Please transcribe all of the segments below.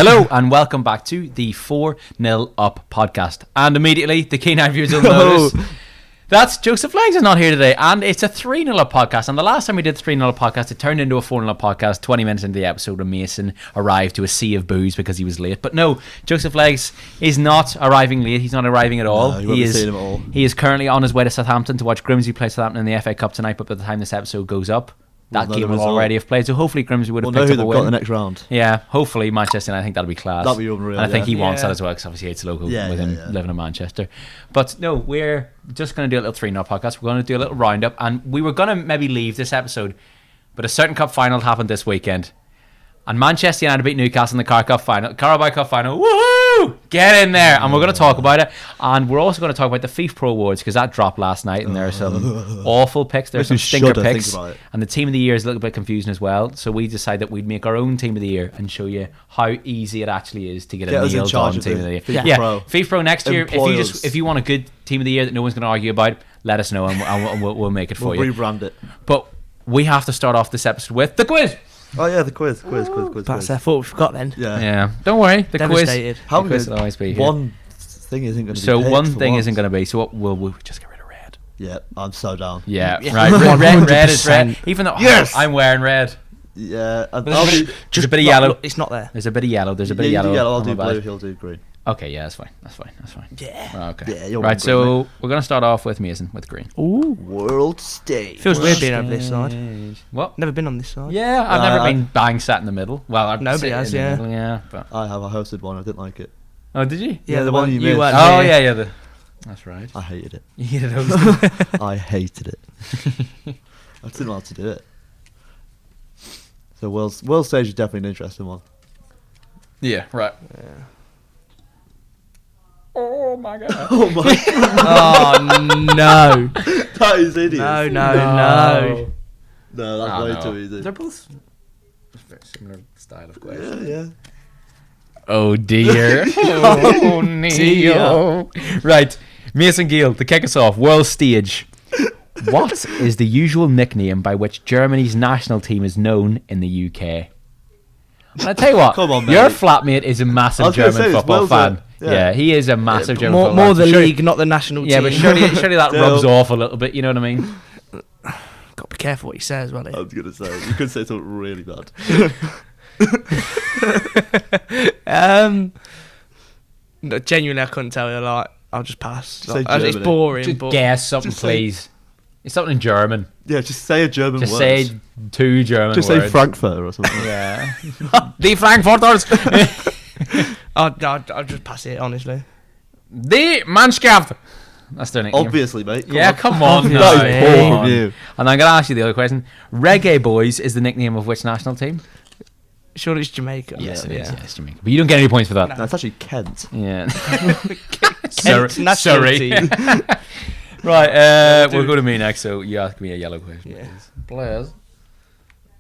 Hello and welcome back to the 4-0 Up podcast. And immediately the keen eye viewers will notice that Joseph Legs is not here today, and it's a 3-0 Up podcast. And the last time we did the 3-0 Up podcast, it turned into a 4-0 Up podcast 20 minutes into the episode when Mason arrived to a sea of booze because he was late. But no, Joseph Legs is not arriving late. He's not arriving at all. No, you won't be seeing him at all. He is currently on his way to Southampton to watch Grimsby play Southampton in the FA Cup tonight, but by the time this episode goes up, that game will already have played. So hopefully Grimsby would have picked up a win. Got the next round. Yeah, hopefully Manchester. And I think that'll be class. That'll be unreal. And I think he wants that as well because obviously it's local with him living in Manchester. But no, we're just going to do a little 3-0 podcast. We're going to do a little roundup, and we were going to maybe leave this episode, but a certain cup final happened this weekend, and Manchester United beat Newcastle in the Carabao Cup Final. Woohoo! Get in there, and we're going to talk about it, and we're also going to talk about the FIFPRO awards because that dropped last night, and there are some awful picks, there are some stinker picks, and the team of the year is a little bit confusing as well. So we decided that we'd make our own team of the year and show you how easy it actually is to get a nailed on team of the year. FIFPRO next year. If you want a good team of the year that no one's going to argue about, let us know and we'll make it for you. We'll rebrand it. But we have to start off this episode with the quiz. Oh yeah, the quiz. That's I thought we forgot then. Yeah. Don't worry. The Devastated. quiz. How quiz will always be here. One thing isn't going to be. So one thing isn't going to be. So we'll just get rid of red. Yeah, I'm so down. Yeah. Right. Red is red. Even though I'm wearing red. Yeah. Just a bit of yellow. It's not there. There's a bit of yellow. There's a bit of yellow. I'll do blue. He'll do green. Okay, yeah, that's fine. Yeah. Okay. Yeah, right, so we're going to start off with Mason with green. Ooh. World stage. Feels weird being over this side. What? Never been on this side. Yeah, I've never been bang sat in the middle. Well, nobody has, yeah. Yeah, but I hosted one. I didn't like it. Oh, did you? Yeah, the one you missed. Oh, yeah. That's right. I hated it. You hated hosting. I hated it. I didn't know how to do it. So world stage is definitely an interesting one. Yeah, right. Yeah. Oh my god. Oh no. That is idiot. No. No, that's way too easy. They're both very similar style of question. Yeah. Oh dear. Oh Neo. Right. Mason Gill, to kick us off, world stage. What is the usual nickname by which Germany's national team is known in the UK? I'll tell you what, come on, your flatmate is a massive German football fan. Yeah, he is a massive German football fan. More the league, not the national team. Yeah, but surely that rubs off a little bit, you know what I mean? Got to be careful what you say as well. I was going to say, you could say something really bad. No, genuinely, I couldn't tell you. Like, I'll just pass. It's boring. Just guess something, please. It's something in German. Yeah, just say a German word. Just say two German words. Just say Frankfurt or something. Yeah. Die Frankfurters. I'll just pass it, honestly. Die Mannschaft. That's their nickname. Obviously, mate. Come on. That is poor from you. And I'm going to ask you the other question. Reggae Boys is the nickname of which national team? Surely it's Jamaica. Yes, it is. Yeah, it's Jamaica. But you don't get any points for that. No, it's actually Kent. Yeah. Kent's national team. Right, we'll go to me next. So you ask me a yellow question, please.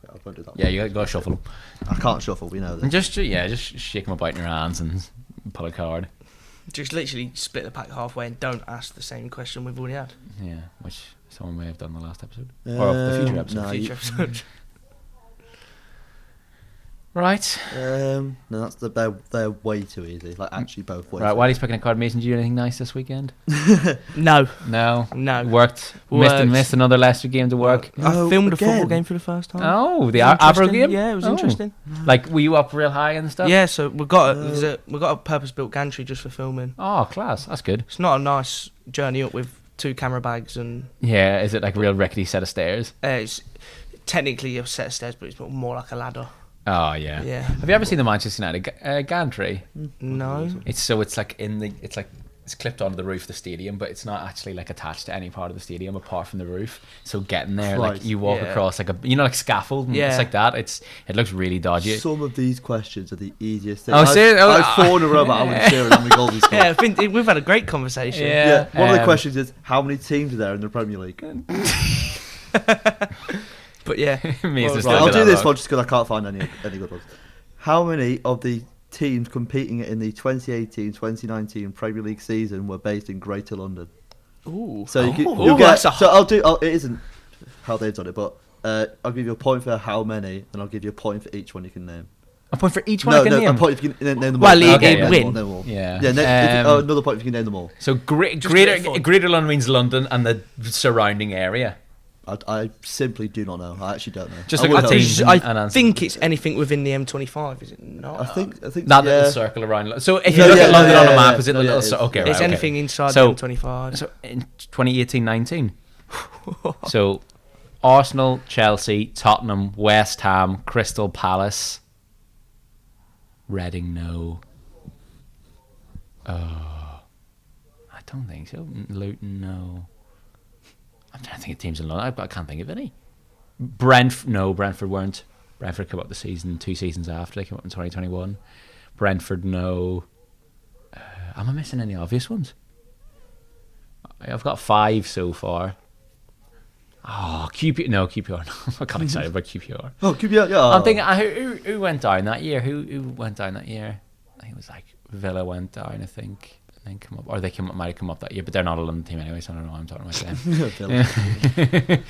I won't do that. Yeah, you got to shuffle them. I can't shuffle. We know this. Just shake them about in your hands and pull a card. Just literally split the pack halfway and don't ask the same question we've already had. Yeah, which someone may have done in the last episode or the future episode. No, future episode. Right. No, they're way too easy. Like actually both ways. Right, while he's picking a card, Mason, did you do anything nice this weekend? No. Worked. Missed another Leicester game to work. I filmed a football game for the first time. Oh, the Avro game? Yeah, it was interesting. Like, were you up real high and stuff? Yeah, so we got a purpose-built gantry just for filming. Oh, class. That's good. It's not a nice journey up with 2 camera bags and... Yeah, is it like a real rickety set of stairs? It's technically a set of stairs, but it's more like a ladder. Oh yeah. Yeah. Have you ever seen the Manchester United gantry? No. It's like it's clipped onto the roof of the stadium, but it's not actually like attached to any part of the stadium apart from the roof. So getting there, like you walk across like like scaffold. And it's like that. It looks really dodgy. Some of these questions are the easiest things. Oh, seriously? I've 4 in a row, but I wouldn't share how many goals he scored. Yeah, we've had a great conversation. Yeah. One of the questions is how many teams are there in the Premier League? But yeah, I'll do this one just because I can't find any good ones. How many of the teams competing in the 2018-2019 Premier League season were based in Greater London? Ooh. So you'll get. So it isn't how they've done it, but I'll give you a point for how many, and I'll give you a point for each one you can name. A point for each one I can name? A point if you can name them all. Well, he'd win. Name them all. Yeah. Another point if you can name them all. So Greater London means London and the surrounding area. I simply do not know. I actually don't know. Just look at the teams. I think it's anything within the M25, is it not? I think that little circle around. So if you look at London on a map, is it the little circle? Okay, it's right, anything inside the M25. So in 2018-19. So Arsenal, Chelsea, Tottenham, West Ham, Crystal Palace, Reading, no. I don't think so. Luton, no. I'm trying to think of teams in London. I can't think of any. Brentford weren't. Brentford came up the season 2 seasons after. They came up in 2021. Brentford, no. Am I missing any obvious ones? I've got 5 so far. Oh, QPR. No, QPR. I got excited about QPR. Oh, QPR, yeah. I'm thinking, who went down that year? Who went down that year? I think it was like Villa went down, I think. And then come up, or they might have come up that year, but they're not a London team anyway, so I don't know why I'm talking about them.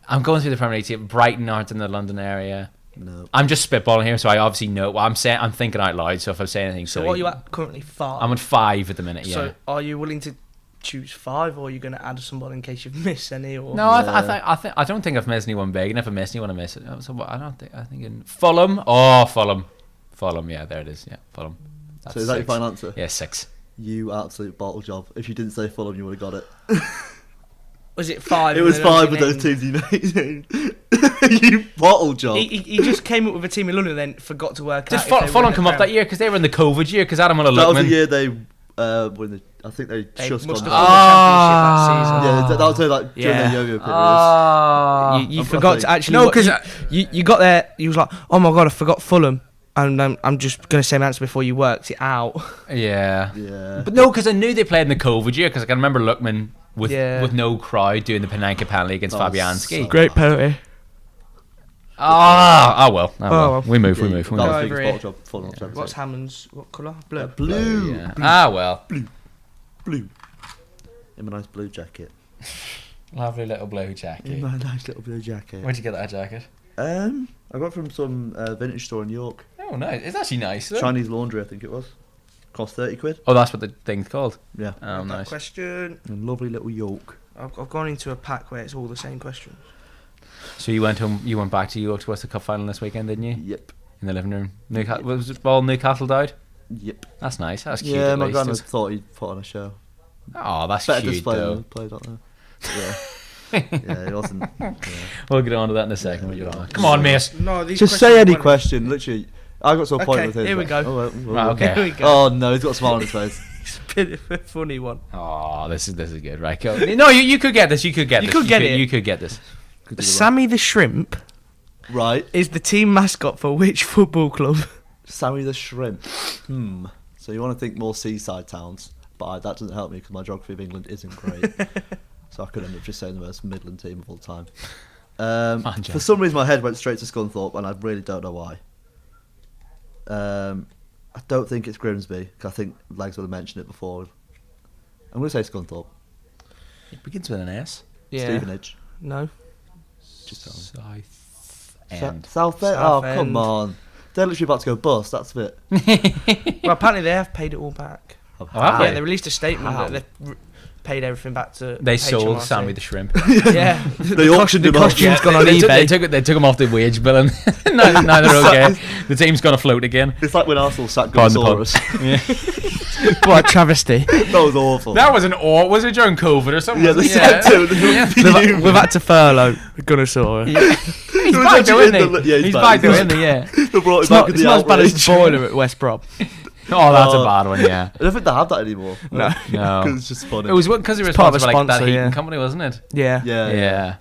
I'm going through the Premier League team. Brighton aren't in the London area. No. I'm just spitballing here, so I obviously know what I'm saying. I'm thinking out loud, so if I say anything, So what are you at currently? 5. I'm at 5 at the minute. Yeah. So are you willing to choose 5, or are you going to add somebody in case you've missed any? Or No, I don't think I've missed anyone big, and if I miss anyone, I miss it. So what, I think in Fulham. Oh, Fulham. Yeah, there it is. Yeah, Fulham. That's so is that 6. Your final answer? Yeah, 6. You absolute bottle job. If you didn't say Fulham, you would have got it. Was it 5? It was 5 with those teams you named. You bottle job. He just came up with a team in London and then forgot to work out. Did Fulham come up that year? Because they were in the COVID year, because Adam Muller That was the year they I think they just must gone have won the championship that season. Yeah, that was like during their yo-yo periods. You forgot to actually... No, because you got there, you was like, oh my God, I forgot Fulham. And I'm just going to say my answer before you worked it out. Yeah. But no, because I knew they played in the COVID year, because I can remember Lookman with no crowd doing the Panenka penalty against Fabianski. Great penalty. Well. We move. What's Hammond's? What colour? Blue. Blue. Yeah. Well. Blue. In my nice blue jacket. Lovely little blue jacket. In my nice little blue jacket. Where'd you get that jacket? I got it from some vintage store in York. Oh, nice. It's actually nice. Chinese Laundry, I think it was. Cost 30 quid. Oh, that's what the thing's called? Yeah. Oh, nice. Question. A lovely little York. I've gone into a pack where it's all the same questions. So you went home. You went back to York to watch the cup final this weekend, didn't you? Yep. In the living room. Was it ball Newcastle died? Yep. That's nice. That's cute. Yeah, my granddad thought he'd put on a show. Oh, that's better cute display though. than played out there. Yeah, it wasn't. Yeah. We'll get on to that in a second. Come on, mate. No, these just say any question. Literally, I got to a point with him. Here we go. Okay. Here we go. Oh no, he's got a smile on his face. It's a bit of a funny one. Oh, this is good, right? Go. No, you could get this. You could get this. Sammy the Shrimp, right, is the team mascot for which football club? Sammy the Shrimp. So you want to think more seaside towns, but that doesn't help me because my geography of England isn't great. So I could end up just saying the most Midland team of all time. For some reason, my head went straight to Scunthorpe, and I really don't know why. I don't think it's Grimsby, because I think Legs would have mentioned it before. I'm going to say Scunthorpe. It begins with an S. Yeah. Stevenage. No. Just Southend. Southend? Oh, come on. They're literally about to go bust, that's a bit. Well, apparently they have paid it all back. Yeah, they released a statement that they've paid everything back to They HMRC. sold Sammy the Shrimp. Yeah. The costume's gone on eBay. They took him off the wage bill, and now they're okay. The team's gonna float again. It's like when Arsenal sacked Gonzalez. What a travesty. That was awful. That was was it during COVID or something? Yeah, they sacked him. We've had to furlough Gunnersaur. He's back though, isn't he? He's back though, isn't he? Yeah. It's not as bad as the boiler at West Brom. Oh, that's a bad one, yeah. I don't think they have that anymore. No. Because it's just funny. It was because it was part of a responsible for like that sponsor, heating company, wasn't it? Yeah.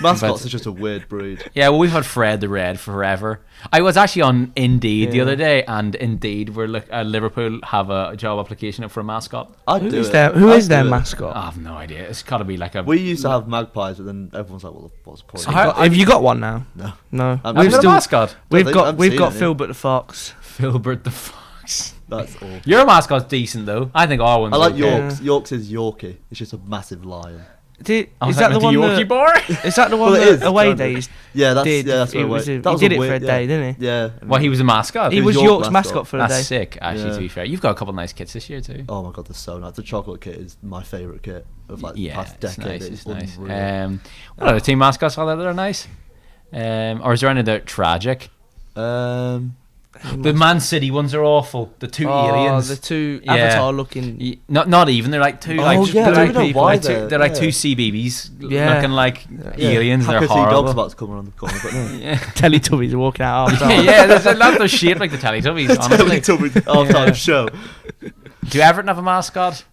Mascots are just a weird breed. Yeah, well, we've had Fred the Red forever. I was actually on Indeed the other day, and Indeed, Liverpool have a job application up for a mascot. Who is their mascot? I have no idea. It's got to be like a... We used to have magpies, but then everyone's like, well, what's the point? Have you got one now? No. We've got a mascot? We've got Filbert the Fox. Filbert the Fox. That's awful. Your mascot's decent though. I think our one's I like okay. York's. York's is Yorkie. It's just a massive lion. Is that the one? Yorkie bar? Is that the one? Well, it is, away kind of. days. Yeah, that's Did. that's He what was it a- was. That he was did a it for weird- a day, didn't he? Yeah. Well, he was a mascot. He was York York's mascot. mascot for a That's day. sick, actually, Yeah. to be fair. You've got a couple of nice kits this year, too. Oh my god, they're so nice. The chocolate kit is my favourite kit of like the Yeah, past it's decade. nice. It's It's nice. unreal. What other team mascots are there that are nice? Or is there any that are tragic? The Man City ones are awful. The two aliens. The two Yeah. Avatar-looking. Not even. They're like two. Oh, like, yeah, they're I like, don't know why they're like yeah. two CBBS Yeah. looking like Yeah. aliens. They're Hackett's horrible. dog's about to come around the corner, but no. Yeah. Teletubbies are walking out half time. Yeah, there's a lot of shit like the Teletubbies. Honestly, Teletubbies half-time show. do Everton have a mascot?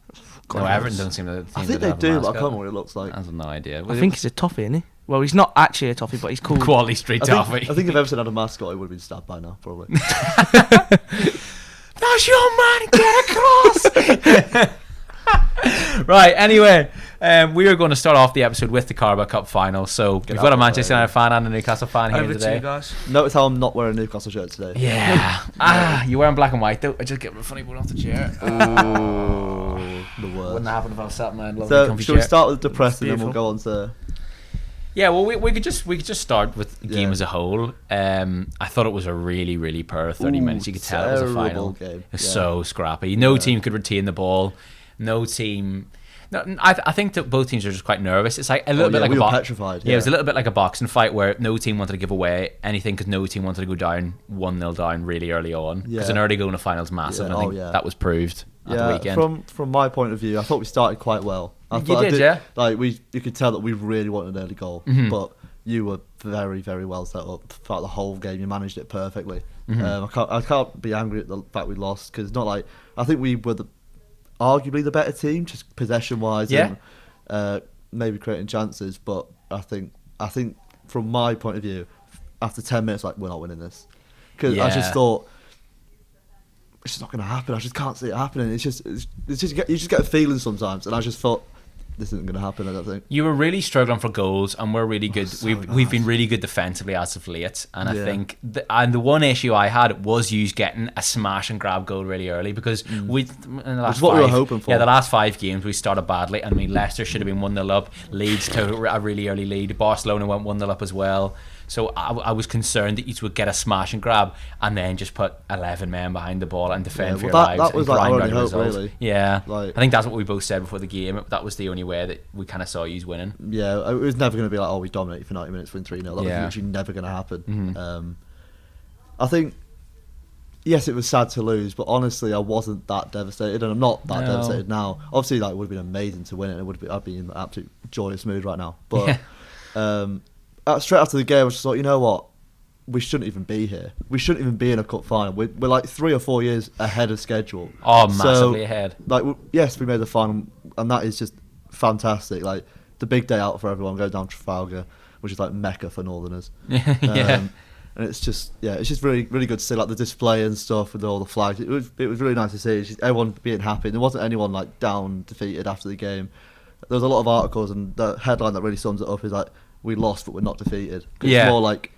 God No, knows. Everton don't seem to. I think they do, but I can't remember what it looks like. I have no idea. I think he's a toffee, isn't he? Well, he's not actually a toffee, but he's called. Quality Street Toffee. I think if Everton had a mascot, it would have been stabbed by now, probably. That's your man. Get across. Right. Anyway, we are going to start off the episode with the Carabao Cup Final. So we've got a Manchester United fan and a Newcastle fan here Over to today. you guys. Notice how I'm not wearing a Newcastle shirt today. Yeah. You're wearing black and white though. I just get a funny one off the chair. Ooh, the Wouldn't worst. happen if I was sat in my lovely So, comfy should we chair. start with depressed and then Beautiful. we'll go on to... Yeah, well, we could just start with the game Yeah. as a whole. I thought it was a really, really poor 30 minutes. You could tell it was a terrible final. game. It was Yeah. so scrappy. No team could retain the ball. No team. No, I think that both teams are just quite nervous. It's like a little bit like we a were box. petrified. Yeah, it was a little bit like a boxing fight where no team wanted to give away anything because no team wanted to go down 1-0 down really early on. Because Yeah. an early goal in the final is massive. Yeah, And I think oh, yeah. that was proved at the weekend. From my point of view, I thought we started quite well. I You thought did, yeah? Like you could tell that we really wanted an early goal, Mhm. but you were very, very well set up throughout the whole game. You managed it perfectly. Mhm. I can't be angry at the fact we lost because it's not like I think we were arguably the better team, just possession wise, Yeah. and maybe creating chances. But I think from my point of view, after 10 minutes, like we're not winning this because I Yeah. just thought. It's just not going to happen. I just can't see it happening. It's just you just get a feeling sometimes, and I just thought this isn't going to happen. I don't think. You were really struggling for goals, and we're really good. so We've been bad. really good defensively as of late, and I Yeah. think the one issue I had was you getting a smash and grab goal really early because we in the last It's what we were five- hoping for. Yeah, the last 5 games we started badly. I mean, Leicester should have been 1-0 up. Leeds took a really early lead. Barcelona went 1-0 up as well. So I was concerned that you would get a smash and grab and then just put 11 men behind the ball and defend Yeah, for your well, lives. that was and like our grind only out a hope, result. really. Yeah, Like- I think that's what we both said before the game. That was the only way that we kind of saw you winning. Yeah, it was never going to be like, oh, we dominate for 90 minutes, win 3-0. That Yeah. was literally never going to happen. Mhm. I think, yes, it was sad to lose, but honestly, I wasn't that devastated, and I'm not that No. devastated now. Obviously, like, it would have been amazing to win it. I'd be in an absolute joyous mood right now. But straight after the game, I just thought, you know what? We shouldn't even be here. We shouldn't even be in a cup final. We're like 3 or 4 years ahead of schedule. Oh, So, massively ahead. Like, yes, we made the final, and that is just fantastic. Like, the big day out for everyone, go down Trafalgar, which is like Mecca for Northerners. Yeah. And it's just really, really good to see like the display and stuff with all the flags. It was really nice to see. It's just everyone being happy. There wasn't anyone like down, defeated after the game. There was a lot of articles, and the headline that really sums it up is like, we lost, but we're not defeated. 'Cause Yeah. It's more like,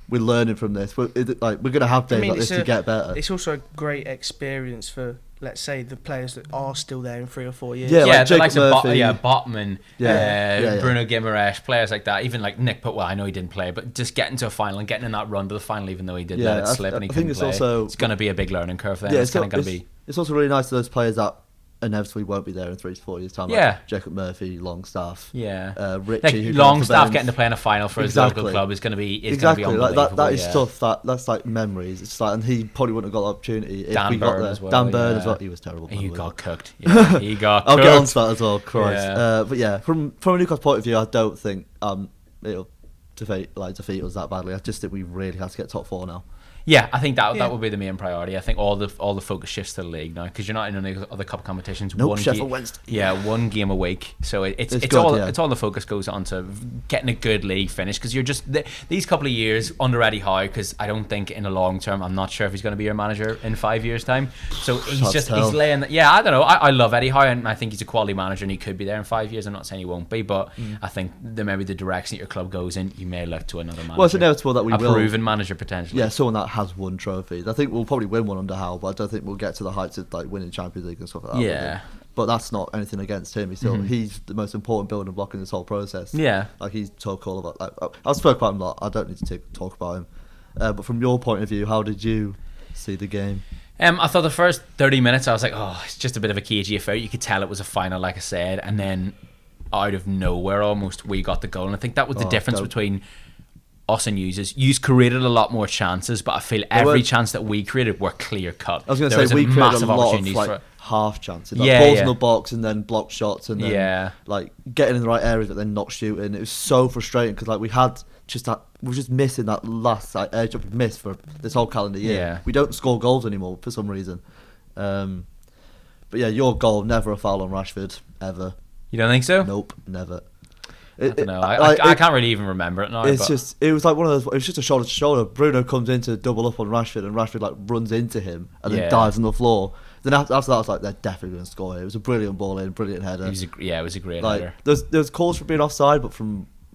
we're learning from this. We're going to have days like this to get better. It's also a great experience for, let's say, the players that are still there in 3 or 4 years. Yeah, like the Jacob likes of Murphy. Botman, Yeah. Bruno Guimaraes, players like that. Even like Nick Put. Well, I know he didn't play, but just getting to a final and getting in that run to the final, even though he did Yeah, let it I slip and he think couldn't it's play. also- It's going to be a big learning curve then. It's kind of going to be. It's also really nice to those players that inevitably won't be there in 3 to 4 years' time. Yeah. Like Jacob Murphy, Longstaff. Yeah, Richie, like who Longstaff came off getting to the play in a final for his Exactly. local club is going to be Exactly, like unbelievable. that is yeah. stuff that's like memories. It's like, and he probably wouldn't have got the opportunity if Dan we got Burn there. as well, Dan Burn yeah. as well. He was terrible. by He the way. got cooked. Yeah, he got. I'll cooked. get on to that as well. Christ. Yeah. But yeah, from a Newcastle point of view, I don't think it'll defeat us that badly. I just think we really have to get top 4 now. Yeah, I think that Yeah. would be the main priority. I think all the focus shifts to the league now because you're not in any other cup competitions. Nope, One Sheffield game, Wednesday. Yeah, one game a week. So it's good, all yeah. it's all the focus goes on to getting a good league finish because you're just these couple of years under Eddie Howe because I don't think in the long term I'm not sure if he's going to be your manager in 5 years time. So he's laying. Yeah, I don't know. I love Eddie Howe and I think he's a quality manager and he could be there in 5 years. I'm not saying he won't be, but I think maybe the direction that your club goes in, you may look to another manager. Well, it's inevitable that we a will. proven manager potentially. Yeah, someone that has won trophies. I think we'll probably win one under Howe, but I don't think we'll get to the heights of like winning Champions League and stuff like that. Yeah. But that's not anything against him. He's the most important building block in this whole process. Yeah. Like, he's so cool about. Like, I spoke about him a lot. I don't need to talk about him. But from your point of view, how did you see the game? I thought the first 30 minutes, I was like, oh, it's just a bit of a cagey affair. You could tell it was a final, like I said, and then out of nowhere, almost, we got the goal. And I think that was the difference between us and Hughes. Hughes created a lot more chances, but I feel every chance that we created were clear cut. I was going to say we created a lot of like half chances, like balls in the box and then block shots and then like getting in the right areas but then not shooting. It was so frustrating because like we were just missing that last edge of miss for this whole calendar year. Yeah. We don't score goals anymore for some reason. But yeah, your goal, never a foul on Rashford ever. You don't think so? Nope, never. I don't know. I can't really even remember it now. It was like one of those. It was just a shoulder to shoulder. Bruno comes in to double up on Rashford, and Rashford like runs into him and then dives on the floor. Then after that, I was like, they're definitely going to score here. It was a brilliant ball in, brilliant header. It was a great like, header. There's calls for being offside, but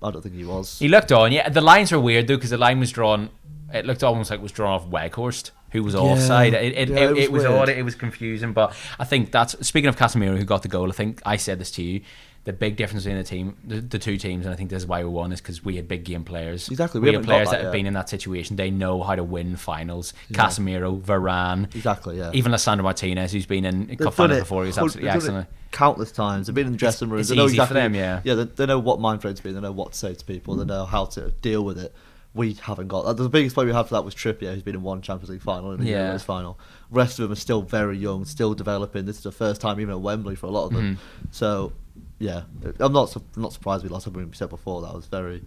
I don't think he was. He looked on. Yeah, the lines were weird though because the line was drawn. It looked almost like it was drawn off Weghorst, who was offside. It was odd. It was confusing. But I think that's, speaking of Casemiro, who got the goal. I think I said this to you. The big difference between the two teams, and I think this is why we won, is because we had big game players. Exactly, we had players that have been in that situation. They know how to win finals. Yeah. Casemiro, Varane, exactly, yeah. Even Lisandro Martinez, who's been in cup final before, he was absolutely excellent. Countless times. They've been in the dressing room. It's they know easy exactly, for them, yeah. Yeah, they know what mind frame's been. They know what to say to people. They know how to deal with it. We haven't got that. The biggest player we had for that was Trippier, who's been in one Champions League final and a Euros final. The rest of them are still very young, still developing. This is the first time even at Wembley for a lot of them. So, yeah, I'm not surprised we lost. Something we said before that I was very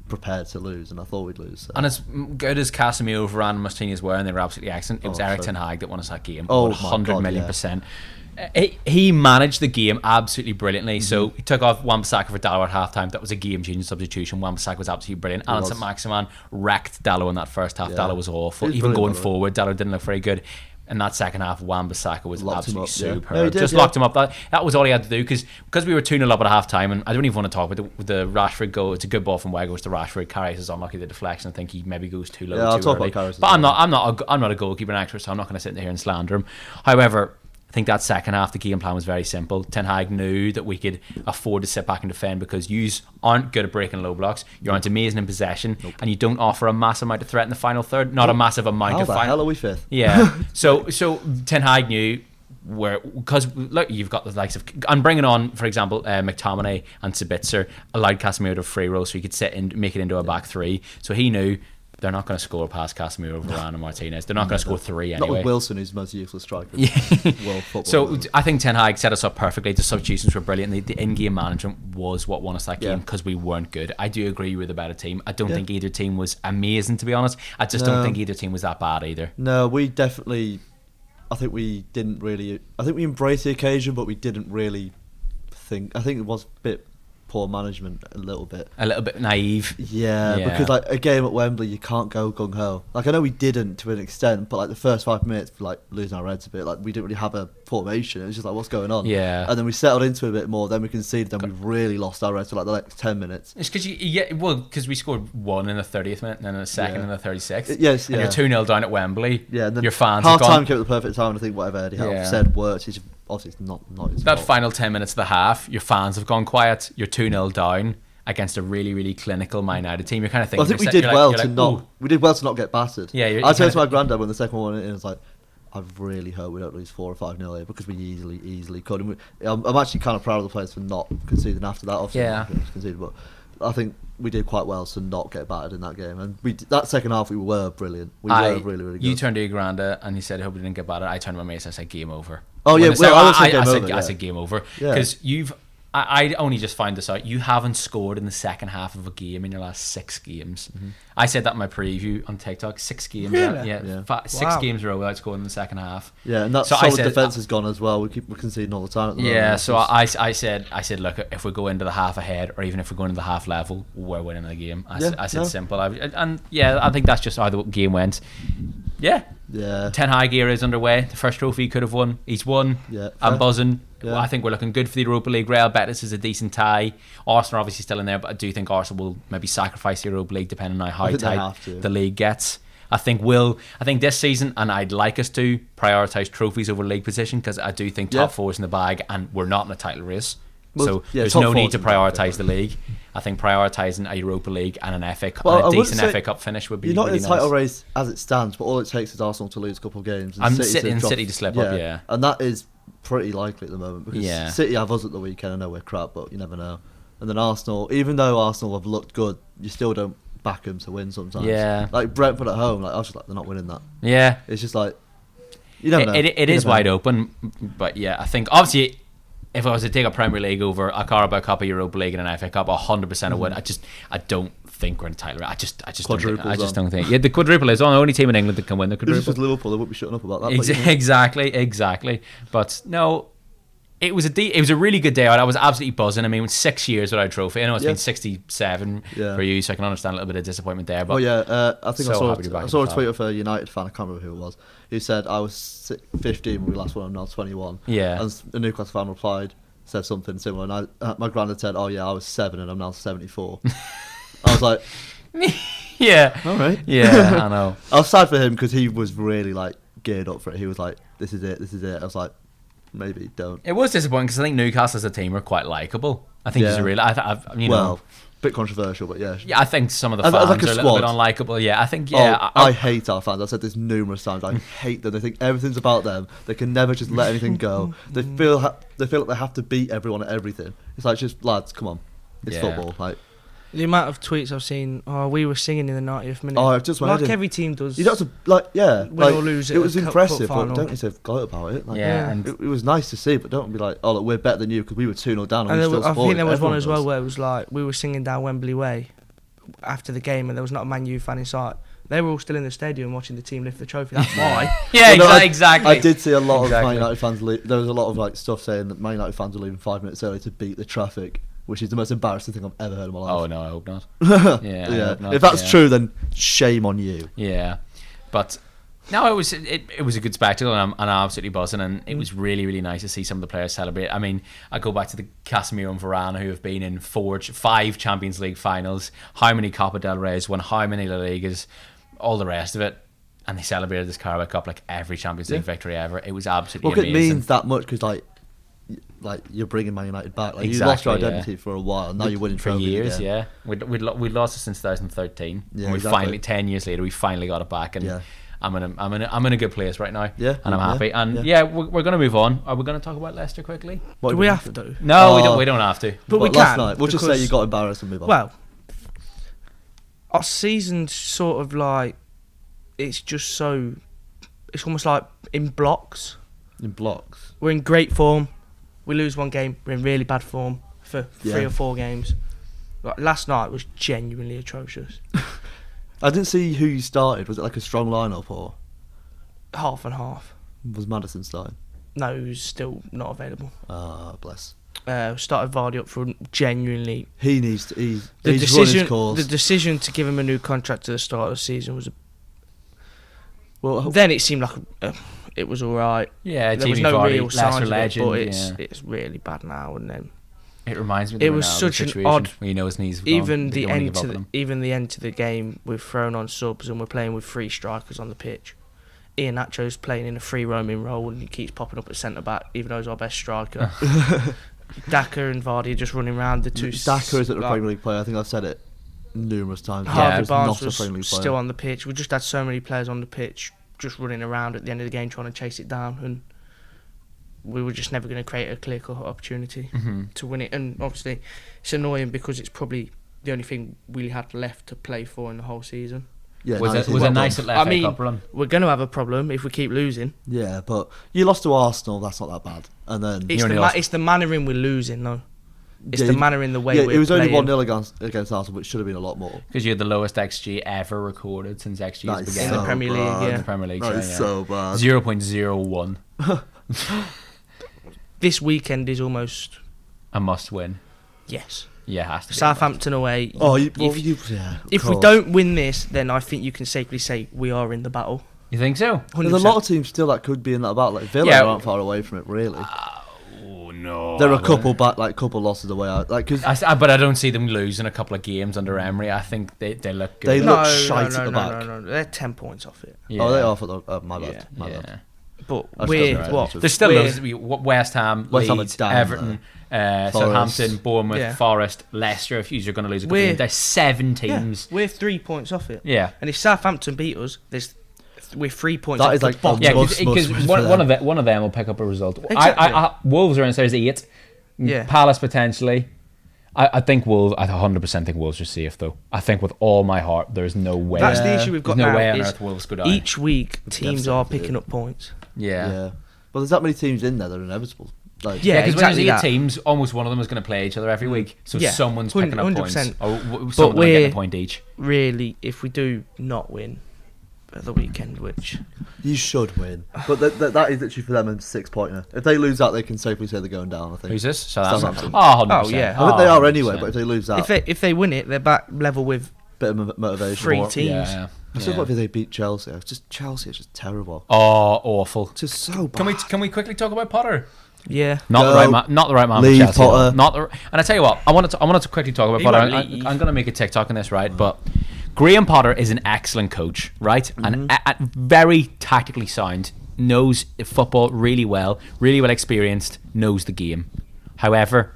prepared to lose, and I thought we'd lose. So. And as good as Casemiro, Varane, and Martinez were, and they were absolutely excellent, it was Erik Ten Hag that won us that game. 100,000,000%. He managed the game absolutely brilliantly. So he took off Wan-Bissaka for Dalot at halftime. That was a game-changing substitution. Wan-Bissaka was absolutely brilliant. Alan St-Maximin wrecked Dalot in that first half. Dalot was awful. Even going forward, Dalot didn't look very good. In that second half, Wan-Bissaka was absolutely superb. Just locked him up. That was all he had to do because we were 2-0 up at half-time, and I don't even want to talk about the Rashford goal. It's a good ball from Weghorst to Rashford. Karius is unlucky the deflection. I think he maybe goes too low too early. But I'm not a goalkeeper and expert, so I'm not going to sit here and slander him. However, I think that second half, the game plan was very simple. Ten Hag knew that we could afford to sit back and defend because you aren't good at breaking low blocks. You aren't amazing in possession, and you don't offer a massive amount of threat in the final third. Not a massive amount of final. How the hell are we fifth? Yeah. so Ten Hag knew because look, you've got the likes of, and bringing on, for example, McTominay and Sabitzer allowed Casemiro to free roll, so he could sit and make it into a back three. So he knew. They're not going to score past Casemiro, Varane and Martinez. They're not going to score three anyway. Not with Wilson, who's the most useless striker in world football. So I think Ten Hag set us up perfectly. The substitutions were brilliant. The in-game management was what won us that game because we weren't good. I do agree we were the better team. I don't think either team was amazing, to be honest. I just don't think either team was that bad either. No, we definitely... I think we embraced the occasion, but we didn't really think... I think it was a bit... poor management, a little bit naive. Yeah, because like a game at Wembley, you can't go gung ho. Like I know we didn't to an extent, but like the first 5 minutes, like losing our heads a bit. Like we didn't really have a formation. It was just like what's going on. Yeah, and then we settled into it a bit more. Then we conceded. Then we really lost our heads for like the next 10 minutes. It's because because we scored one in the 30th minute and then a second in the 36th. Yes, and you're 2-0 down at Wembley. Yeah, and then your fans half time came at the perfect time. And I think whatever Eddie Howe said worked. Obviously, it's not his that fault. Final 10 minutes of the half, your fans have gone quiet. You're 2-0 down against a really, really clinical Man United team. You're kind of thinking. I think we did well to not get battered. Yeah, I turned to my granddad when the second one went in. It's like, I really hope we don't lose 4 or 5-0 here because we easily could. And I'm actually kind of proud of the players for not conceding after that. Obviously, conceded, but I think we did quite well to not get battered in that game. And that second half, we were brilliant. We were really, really good. You turned to your granddad and he said, I hope we didn't get battered. I turned to my mates and I said, game over. Oh, yeah, I said game over. Because I only just found this out. You haven't scored in the second half of a game in your last 6 games. Mm-hmm. I said that in my preview on TikTok. 6 games. Really? 6 games in a row without scoring in the second half. Yeah, and that solid defence has gone as well. We're conceding all the time at the moment. Yeah, so I said, look, if we go into the half ahead or even if we go into the half level, we're winning the game. I said simple. I think that's just how the game went. Yeah. Ten Hag era is underway. The first trophy he could have won. He's won. Yeah, I'm buzzing. Yeah. I think we're looking good for the Europa League. Real Betis is a decent tie. Arsenal are obviously still in there, but I do think Arsenal will maybe sacrifice the Europa League depending on how tight the league gets. I think this season, and I'd like us to prioritise trophies over league position, because I do think top four's in the bag, and we're not in a title race. So there's no need to prioritise the league. I think prioritising a Europa League and an FA Cup, and a decent FA Cup finish would be you're not really in the title nice. race as it stands, but all it takes is Arsenal to lose a couple of games and City to slip up, yeah. And that is pretty likely at the moment, because Yeah. City have us at the weekend. I know we're crap, but you never know. And then Arsenal, even though Arsenal have looked good, you still don't back them to win sometimes. Yeah. Like Brentford at home, like I was just like, they're not winning that. Yeah. It's just like, you never know. It is wide open, but yeah, I think obviously if I was to take a Premier League over a Carabao Cup, a Europa League, and an FA Cup, 100% a win. I don't think we're in a title race. I just don't think. Yeah, the quadruple is the only team in England that can win the This quadruple. is just Liverpool. They wouldn't be shutting up about that. But, you know. Exactly. But no, it was a really good day out. I was absolutely buzzing. I mean, 6 years without a trophy. I know it's been 67 for you, so I can understand a little bit of disappointment there. But I think so I saw a tweet of a United fan. I can't remember who it was. Who said I was 15 when we last won. I'm now 21. Yeah. And a Newcastle fan replied, said something similar, and my granddad said, "Oh yeah, I was 7 and I'm now 74." I was like, yeah, all right, yeah, I know. I was sad for him because he was really like geared up for it. He was like, "This is it." I was like, maybe don't. It was disappointing because I think Newcastle as a team are quite likeable. I think it's a real. Bit controversial, but yeah. Yeah, I think some of the fans are a little bit unlikable. Yeah, I think I hate our fans. I've said this numerous times. I hate them. They think everything's about them. They can never just let anything go. They feel like they have to beat everyone at everything. It's like, just lads, come on, it's football. Like the amount of tweets I've seen, we were singing in the 90th minute. I've just like every team does. You don't have to win or lose. It was impressive, cup but don't need to gloat about it. Like, and it was nice to see, but don't be like, oh look, we're better than you because we were 2-0 down. And I think there was one as well where it was like we were singing down Wembley Way after the game, and there was not a Man U fan in sight. They were all still in the stadium watching the team lift the trophy. That's why. Exactly. I did see a lot of Man United fans. There was a lot of like stuff saying that Man United fans were leaving 5 minutes early to beat the traffic, which is the most embarrassing thing I've ever heard in my life. Oh no, I hope not. I hope not. If that's true, then shame on you. Yeah, but no, it was a good spectacle, and I'm absolutely buzzing, and it was really, really nice to see some of the players celebrate. I mean, I go back to the Casemiro and Varane, who have been in 5 Champions League finals, how many Copa del Rey's, won how many La Ligas, all the rest of it, and they celebrated this Carabao Cup like every Champions League victory ever. It was absolutely amazing. It means that much because like you're bringing Man United back. Like you lost your identity for a while, and now you're winning for trophies years. Again. Yeah, we'd lost it since 2013. Yeah, and we finally 10 years later we finally got it back, and I'm in a good place right now. Yeah, and I'm happy. And we're going to move on. Are we going to talk about Leicester quickly? Do we have to? No, we don't have to. But we last can. Night, we'll just say you got embarrassed and move on. Well, our season's sort of like it's almost like in blocks. In blocks. We're in great form. We lose one game. We're in really bad form for 3 or 4 games. Like last night was genuinely atrocious. I didn't see who you started. Was it like a strong lineup or half and half? Was Maddison starting? No, he was still not available. Ah, bless. Started Vardy up front. Genuinely, he needs to. He's run his course. The decision to give him a new contract at the start of the season was. Then it seemed like it was all right. Yeah, there was no real signs of it, but it's really bad now. And then it reminds me. It was such an odd. Where you know his knees. Even the end to the game, we've thrown on subs and we're playing with 3 strikers on the pitch. Iheanacho's playing in a free roaming role and he keeps popping up at centre back, even though he's our best striker. Daka and Vardy are just running around the two. Daka isn't a Premier League player. I think I've said it numerous times. Harvey Barnes was still on the pitch. We just had so many players on the pitch just running around at the end of the game trying to chase it down, and we were just never going to create a clear-cut opportunity to win it. And obviously it's annoying because it's probably the only thing we had left to play for in the whole season. Yeah, was a nice little FA Cup run. We're going to have a problem if we keep losing. Yeah, but you lost to Arsenal. That's not that bad. And then it's the manner in we're losing, though. It's the manner in the way we're playing. It was only 1-0 against Arsenal, which should have been a lot more. Because you had the lowest XG ever recorded since XG has begun. In the Premier League, yeah. In the Premier League, that is so bad. 0.01. This weekend is almost a must-win. Yes. Yeah, it has to be. Southampton away. If we don't win this, then I think you can safely say we are in the battle. You think so? 100%. There's a lot of teams still that could be in that battle. Like Villa aren't far away from it, really. no. They're a couple losses away out. But I don't see them losing a couple of games under Emery. I think they look good. They look shite at the back. No. They're 10 points off it. Yeah. Oh, they are for the. My bad. My bad. But there's still loads. West Ham, Leeds, Everton, Southampton, Bournemouth, Forest, Leicester. If you're going to lose a couple of games, there's 7 teams. We're 3 points off it. Yeah. And if Southampton beat us, we're 3 points that off is the like bottom. Yeah, because one of them will pick up a result. Exactly. Wolves are in, so there's 8. Yeah. Palace potentially. I think Wolves. I 100% think Wolves are safe, though. I think with all my heart, there's no way. That's the issue we've got now. There's no way on earth Wolves go down. Each week, teams are picking up points. Yeah. But there's that many teams in there that are inevitable. Because exactly when there's 8 teams, almost one of them is going to play each other every week. So someone's picking up 100%. points. Or someone will get a point each. Really, if we do not win at the weekend, which you should win, but that is literally for them a 6-pointer. If they lose that, they can safely say they're going down. I think. Who's this? Southampton. 100%. Oh yeah. I think they are anyway. But if they lose that, if they win it, they're back level with bit of motivation. 3 teams. I still think if they beat Chelsea. Chelsea is just terrible. Oh, awful. Just so bad. Can we quickly talk about Potter? Yeah. Not the right man. Leave for Chelsea, Potter. And I tell you what, I wanted to quickly talk about Potter. I'm going to make a TikTok on this, right? But Graham Potter is an excellent coach, right? And very tactically sound, knows football really well experienced, knows the game. However,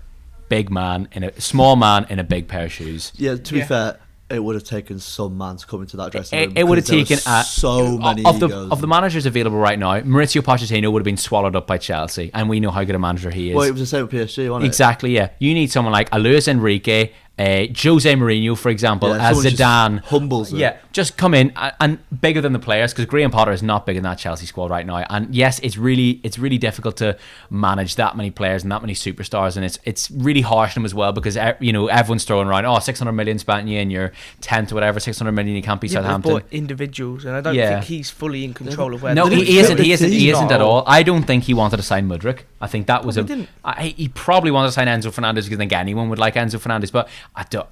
small man in a big pair of shoes. Yeah, to be fair, it would have taken some man to come into that dressing room. It would have taken so many of egos. the managers available right now. Maurizio Pochettino would have been swallowed up by Chelsea, and we know how good a manager he is. Well, it was the same with PSG, wasn't it? Exactly. Yeah, you need someone like a Luis Enrique, Jose Mourinho, for example, as Zidane. Humbles it. Yeah, just come in and bigger than the players, because Graham Potter is not bigger than that Chelsea squad right now. And yes, it's really difficult to manage that many players and that many superstars, and it's really harsh on them as well, because everyone's throwing around 600 million spent you and you're 10th or whatever, 600 million you can't be Southampton. But individuals, and I don't think he's fully in control of where. No, he isn't at all. I don't think he wanted to sign Mudryk. I think that was he probably wanted to sign Enzo Fernandez, because I think anyone would like Enzo Fernandez, but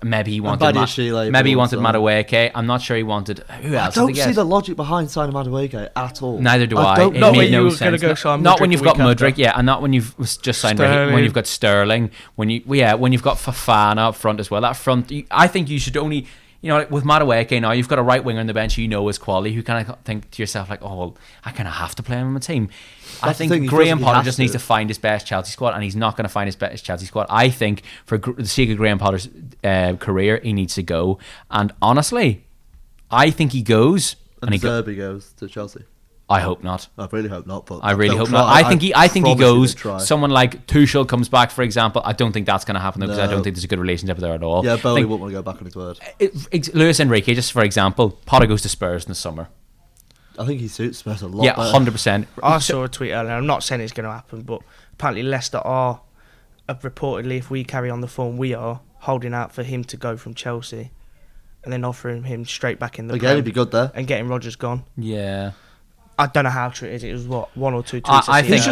maybe he wanted Madueke. I'm not sure he wanted who else. I don't see the logic behind signing Madueke at all. Neither do I. It made no sense. Not when you've got Mudryk, and not when you've just signed Raheem, when you've got Sterling, when you've got Fofana up front as well. That front, I think you should only. With Madueke now, you've got a right winger on the bench is quality, who kind of think to yourself like, oh, well, I kind of have to play him on my team. I think Graham Potter just needs to find his best Chelsea squad, and he's not going to find his best Chelsea squad. I think for the sake of Graham Potter's career, he needs to go. And honestly, I think he goes. And Zerbi goes to Chelsea. I hope not. I really hope not. But I really hope not. I think he goes. Someone like Tuchel comes back, for example. I don't think that's going to happen, though, because I don't think there's a good relationship there at all. Yeah, Bowley won't want to go back on his word. Luis Enrique, just for example, Potter goes to Spurs in the summer. I think he suits Spurs a lot. Yeah, 100%. I saw a tweet earlier. I'm not saying it's going to happen, but apparently Leicester are reportedly, if we carry on the form we are, holding out for him to go from Chelsea, and then offering him straight back in the Again, he'd be good there. And getting Rodgers gone. Yeah. I don't know how true it is. It was 1 or 2 tweets. I think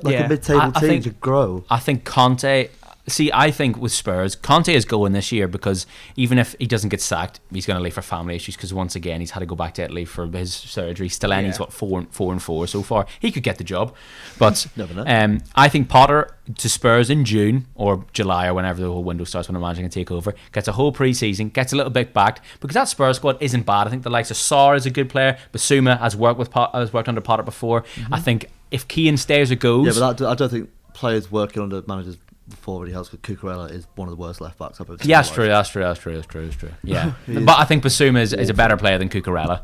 a mid-table team to grow. I think Conte. See, I think with Spurs, Conte is going this year because even if he doesn't get sacked, he's going to leave for family issues, because once again he's had to go back to Italy for his surgery. Stellini's 4-4 so far. He could get the job, but never know. I think Potter to Spurs in June or July or whenever the whole window starts, when the manager can take over, gets a whole pre-season, gets a little bit backed, because that Spurs squad isn't bad. I think the likes of Sarr is a good player. Basuma has worked under Potter before. Mm-hmm. I think if Keane stays or goes, but I don't think players working under managers before already helps, because Cucurella is one of the worst left backs I've ever seen. Yeah, that's true. Yeah, but I think Basuma is a better player than Cucurella.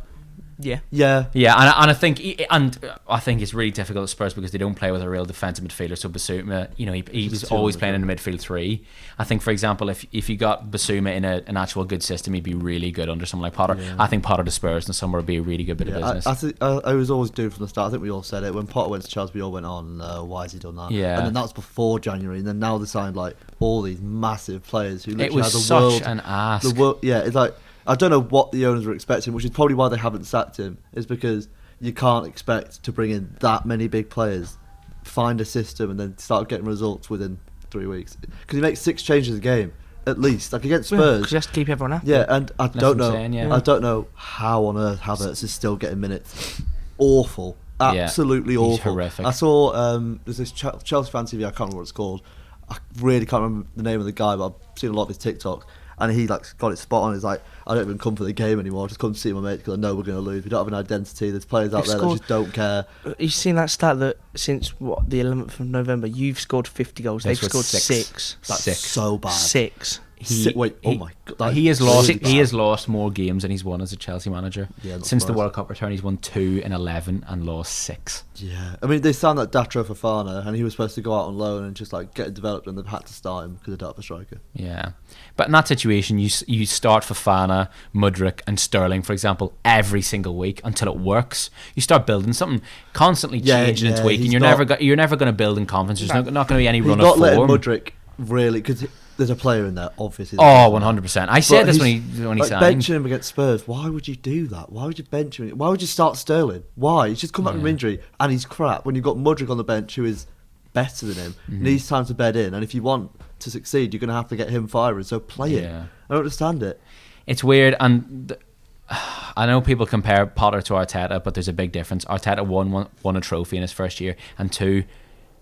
Yeah, and I think it's really difficult at Spurs because they don't play with a real defensive midfielder. So Basuma, he was always playing in the midfield 3. I think, for example, if you got Basuma in an actual good system, he'd be really good under someone like Potter. Yeah. I think Potter to Spurs in the summer would be a really good bit of business. I was always doomed from the start. I think we all said it when Potter went to Chelsea. We all went on, why has he done that? Yeah, and then that was before January, and then now they signed like all these massive players who literally it was such an ask. It's like, I don't know what the owners were expecting, which is probably why they haven't sacked him, is because you can't expect to bring in that many big players, find a system, and then start getting results within 3 weeks. Because he makes 6 changes a game, at least. Like against Spurs. Because he has to keep everyone happy. Yeah, and I don't know how on earth Havertz is still getting minutes. Awful. absolutely awful. He's horrific. I saw there's this Chelsea fan TV. I can't remember what it's called. I really can't remember the name of the guy, but I've seen a lot of his TikTok. And he got it spot on. He's like, I don't even come for the game anymore. I just come to see my mates because I know we're going to lose. We don't have an identity. There's players out there that just don't care. You've seen that stat that since the 11th of November, you've scored 50 goals. They've scored 6. That's so bad. 6. Oh my god! He has lost. He has lost more games than he's won as a Chelsea manager. Yeah, since the World Cup return, he's won 2 in 11 and lost 6. Yeah, I mean they signed that Datro Fofana, and he was supposed to go out on loan and just like get it developed, and they've had to start him because they don't have a striker. Yeah, but in that situation, you start Fofana, Mudryk, and Sterling, for example, every single week until it works. You start building something, constantly changing and tweaking. You're never going to build in confidence. There's not going to be any run of form. He's not letting Mudryk really because. There's a player in there, obviously. 100%. I said this when he signed. Benching him against Spurs. Why would you do that? Why would you bench him? Why would you start Sterling? Why? He's just come back from injury and he's crap. When you've got Mudryk on the bench, who is better than him, needs time to bed in. And if you want to succeed, you're going to have to get him firing. So play it. I don't understand it. It's weird, and I know people compare Potter to Arteta, but there's a big difference. Arteta won a trophy in his first year, and 2.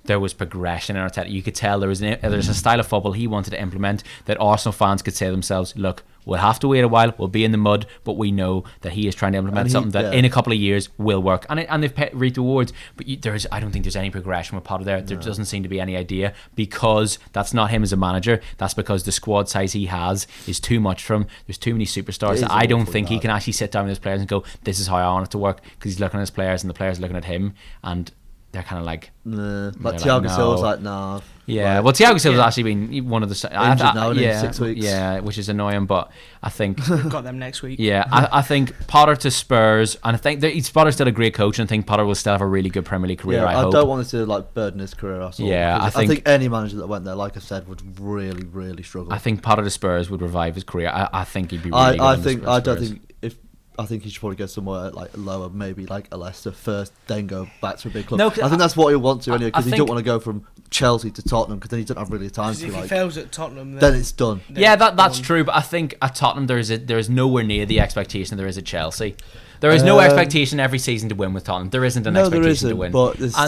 There was progression in Arteta. You could tell there's a style of football he wanted to implement that Arsenal fans could say to themselves, look, we'll have to wait a while, we'll be in the mud, but we know that he is trying to implement something that in a couple of years will work. And they've reaped rewards, but I don't think there's any progression with Potter there. There doesn't seem to be any idea, because that's not him as a manager. That's because the squad size he has is too much for him. There's too many superstars that I don't think he can actually sit down with his players and go, this is how I want it to work, because he's looking at his players and the players are looking at him, and they're kind of like, like Thiago Silva's like, nah. Yeah, well, Thiago Silva's actually been one of the injured now in 6 weeks. Yeah, which is annoying, but I think we've got them next week. Yeah, I think Potter to Spurs, and I think Potter's still a great coach, and I think Potter will still have a really good Premier League career. I hope. Don't want to like burden his career at all. Yeah, I think any manager that went there, like I said, would really, really struggle. I think Potter to Spurs would revive his career. I think he'd be really good. I think he should probably go somewhere like lower, maybe like a Leicester first, then go back to a big club. No, I think that's what he'll want to anyway, because he don't want to go from Chelsea to Tottenham, because then he doesn't have really time to. If he fails at Tottenham, then it's done. Yeah, that's true. But I think at Tottenham there is nowhere near the expectation there is at Chelsea. There is no expectation every season to win with Tottenham. There isn't an expectation to win. But I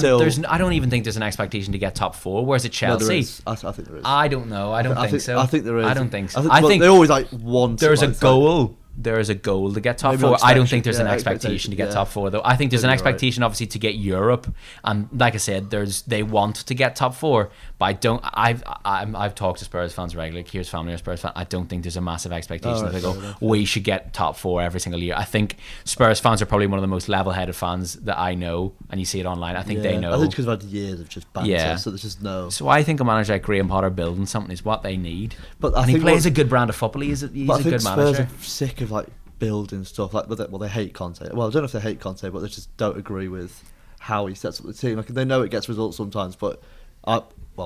don't even think there's an expectation to get top 4. Whereas at Chelsea, there is. I think there is. I don't know. I don't think so. I think there is. I don't think so. I think they always like want. There's a goal. There is a goal to get top 4. I don't think there's an expectation to get top 4 though. I think there's an expectation obviously to get Europe, and like I said, they want to get top 4. But I don't. I've talked to Spurs fans regularly. Here's family of Spurs fans. I don't think there's a massive expectation that they go, we should get top 4 every single year. I think Spurs fans are probably one of the most level-headed fans that I know, and you see it online. I think they know. I think because we've had years of just banter, so there's just no. So I think a manager like Graham Potter building something is what they need. But and he plays a good brand of football. He's a good manager. Spurs are sick of like building stuff like, they hate Conte. Well, I don't know if they hate Conte, but they just don't agree with how he sets up the team. Like, they know it gets results sometimes, but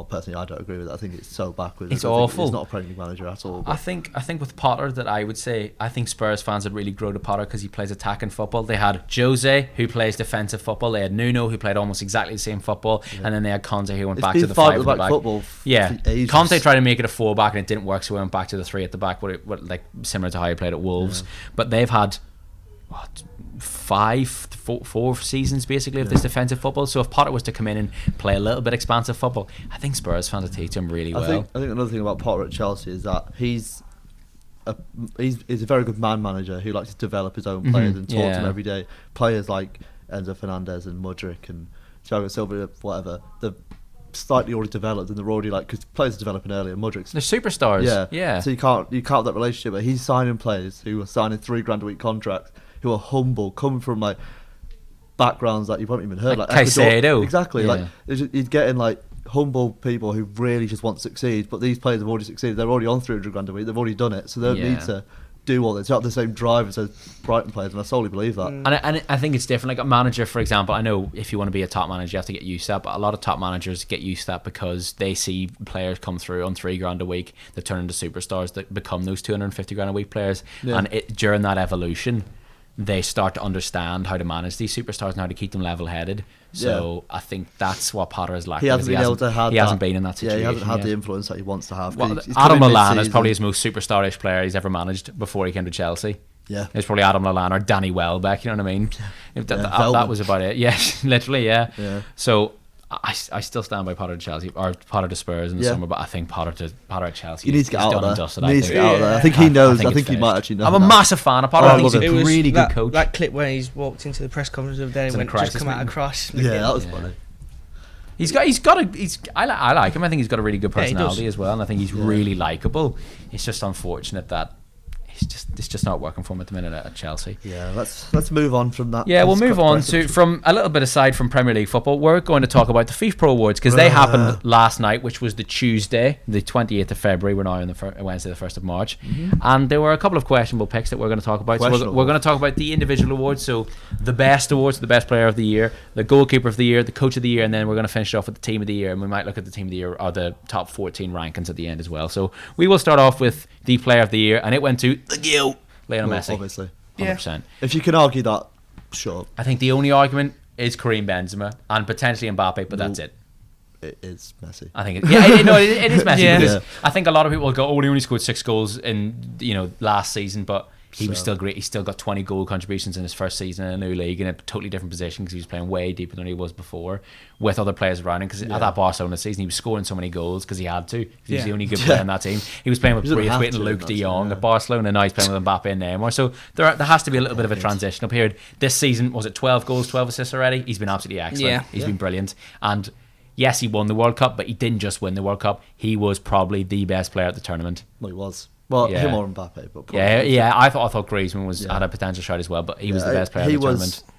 personally, I don't agree with it. I think it's so backwards. It's awful. He's not a Premier League manager at all. I think with Potter that I would say I think Spurs fans would really grow to Potter because he plays attacking football. They had Jose who plays defensive football. They had Nuno who played almost exactly the same football, and then they had Conte who went back to the 5 at the back. Football Conte tried to make it a 4 back and it didn't work, so he went back to the 3 at the back. Like similar to how he played at Wolves, but they've had. 4 seasons basically of this defensive football. So if Potter was to come in and play a little bit expansive football, I think Spurs fans would teach him really well. I think another thing about Potter at Chelsea is that he's a very good man manager who likes to develop his own players and talk to them every day. Players like Enzo Fernandez and Mudryk and Thiago Silva, whatever, they're slightly already developed, and they're already like, because players are developing earlier. Mudryk's they're superstars. Yeah. So you can't have that relationship. But he's signing players who are signing $3,000 a week contracts, who are humble, coming from like backgrounds that you haven't even heard, like Caicedo. Exactly. Like you're getting like humble people who really just want to succeed. But these players have already succeeded. They're already on $300,000 a week. They've already done it, so they don't need to do all this. It's not the same drive as Brighton players, and I solely believe that. And I think it's different. Like a manager, for example, I know if you want to be a top manager, you have to get used to that. But a lot of top managers get used to that because they see players come through on $3,000 a week that turn into superstars that become those $250,000 a week players. Yeah. And during that evolution, they start to understand how to manage these superstars and how to keep them level-headed. So I think that's what Potter is lacking. He hasn't been in that situation. Yeah, he hasn't had the influence that he wants to have. Well, Adam Lallana is probably his most superstarish player he's ever managed before he came to Chelsea. Yeah. It's probably Adam Lallana or Danny Welbeck, you know what I mean? If that was about it. Yes, literally, yeah. So I still stand by Potter to Chelsea or Potter to Spurs in the summer, but I think Potter at Chelsea. He needs to get out done there. and dusted, He needs to get out there. I think he knows. I think he might actually know. I'm a massive fan of Potter. I think he's a really good coach. That clip where he's walked into the press conference of the day and went, just come out across. Yeah, that was funny. I like him. I think he's got a really good personality as well, and I think he's really likable. It's just unfortunate that it's just not working for him at the minute at Chelsea. Yeah, let's move on from that. Yeah, we'll move on to from a little bit aside from Premier League football. We're going to talk about the FIFPRO Awards because they happened last night, which was the Tuesday, the 28th of February. We're now on the Wednesday, the 1st of March, and there were a couple of questionable picks that we're going to talk about. So we're going to talk about the individual awards. So the best awards, the best player of the year, the goalkeeper of the year, the coach of the year, and then we're going to finish it off with the team of the year. And we might look at the team of the year or the top 14 rankings at the end as well. So we will start off with the player of the year, and it went to the GIL. Lionel Messi, obviously, 100%. If you can argue that, sure. I think the only argument is Karim Benzema and potentially Mbappe, but that's it. It is Messi. I think it is Messi because I think a lot of people will go, "Oh, he only scored 6 goals in last season," but he was still great. He still got 20 goal contributions in his first season in a new league in a totally different position because he was playing way deeper than he was before with other players around him. Because at that Barcelona season, he was scoring so many goals because he had to. He was the only good player on that team. He was playing with Braithwaite and Luke de Jong at Barcelona. Now he's playing with Mbappe and Neymar. So there has to be a little bit of a transitional period. This season, was it 12 goals, 12 assists already? He's been absolutely excellent. Yeah. He's been brilliant. And yes, he won the World Cup, but he didn't just win the World Cup. He was probably the best player at the tournament. Well, he was. Well, him or Mbappe, but I thought Griezmann had a potential shot as well, but he was the best player in the tournament. He was,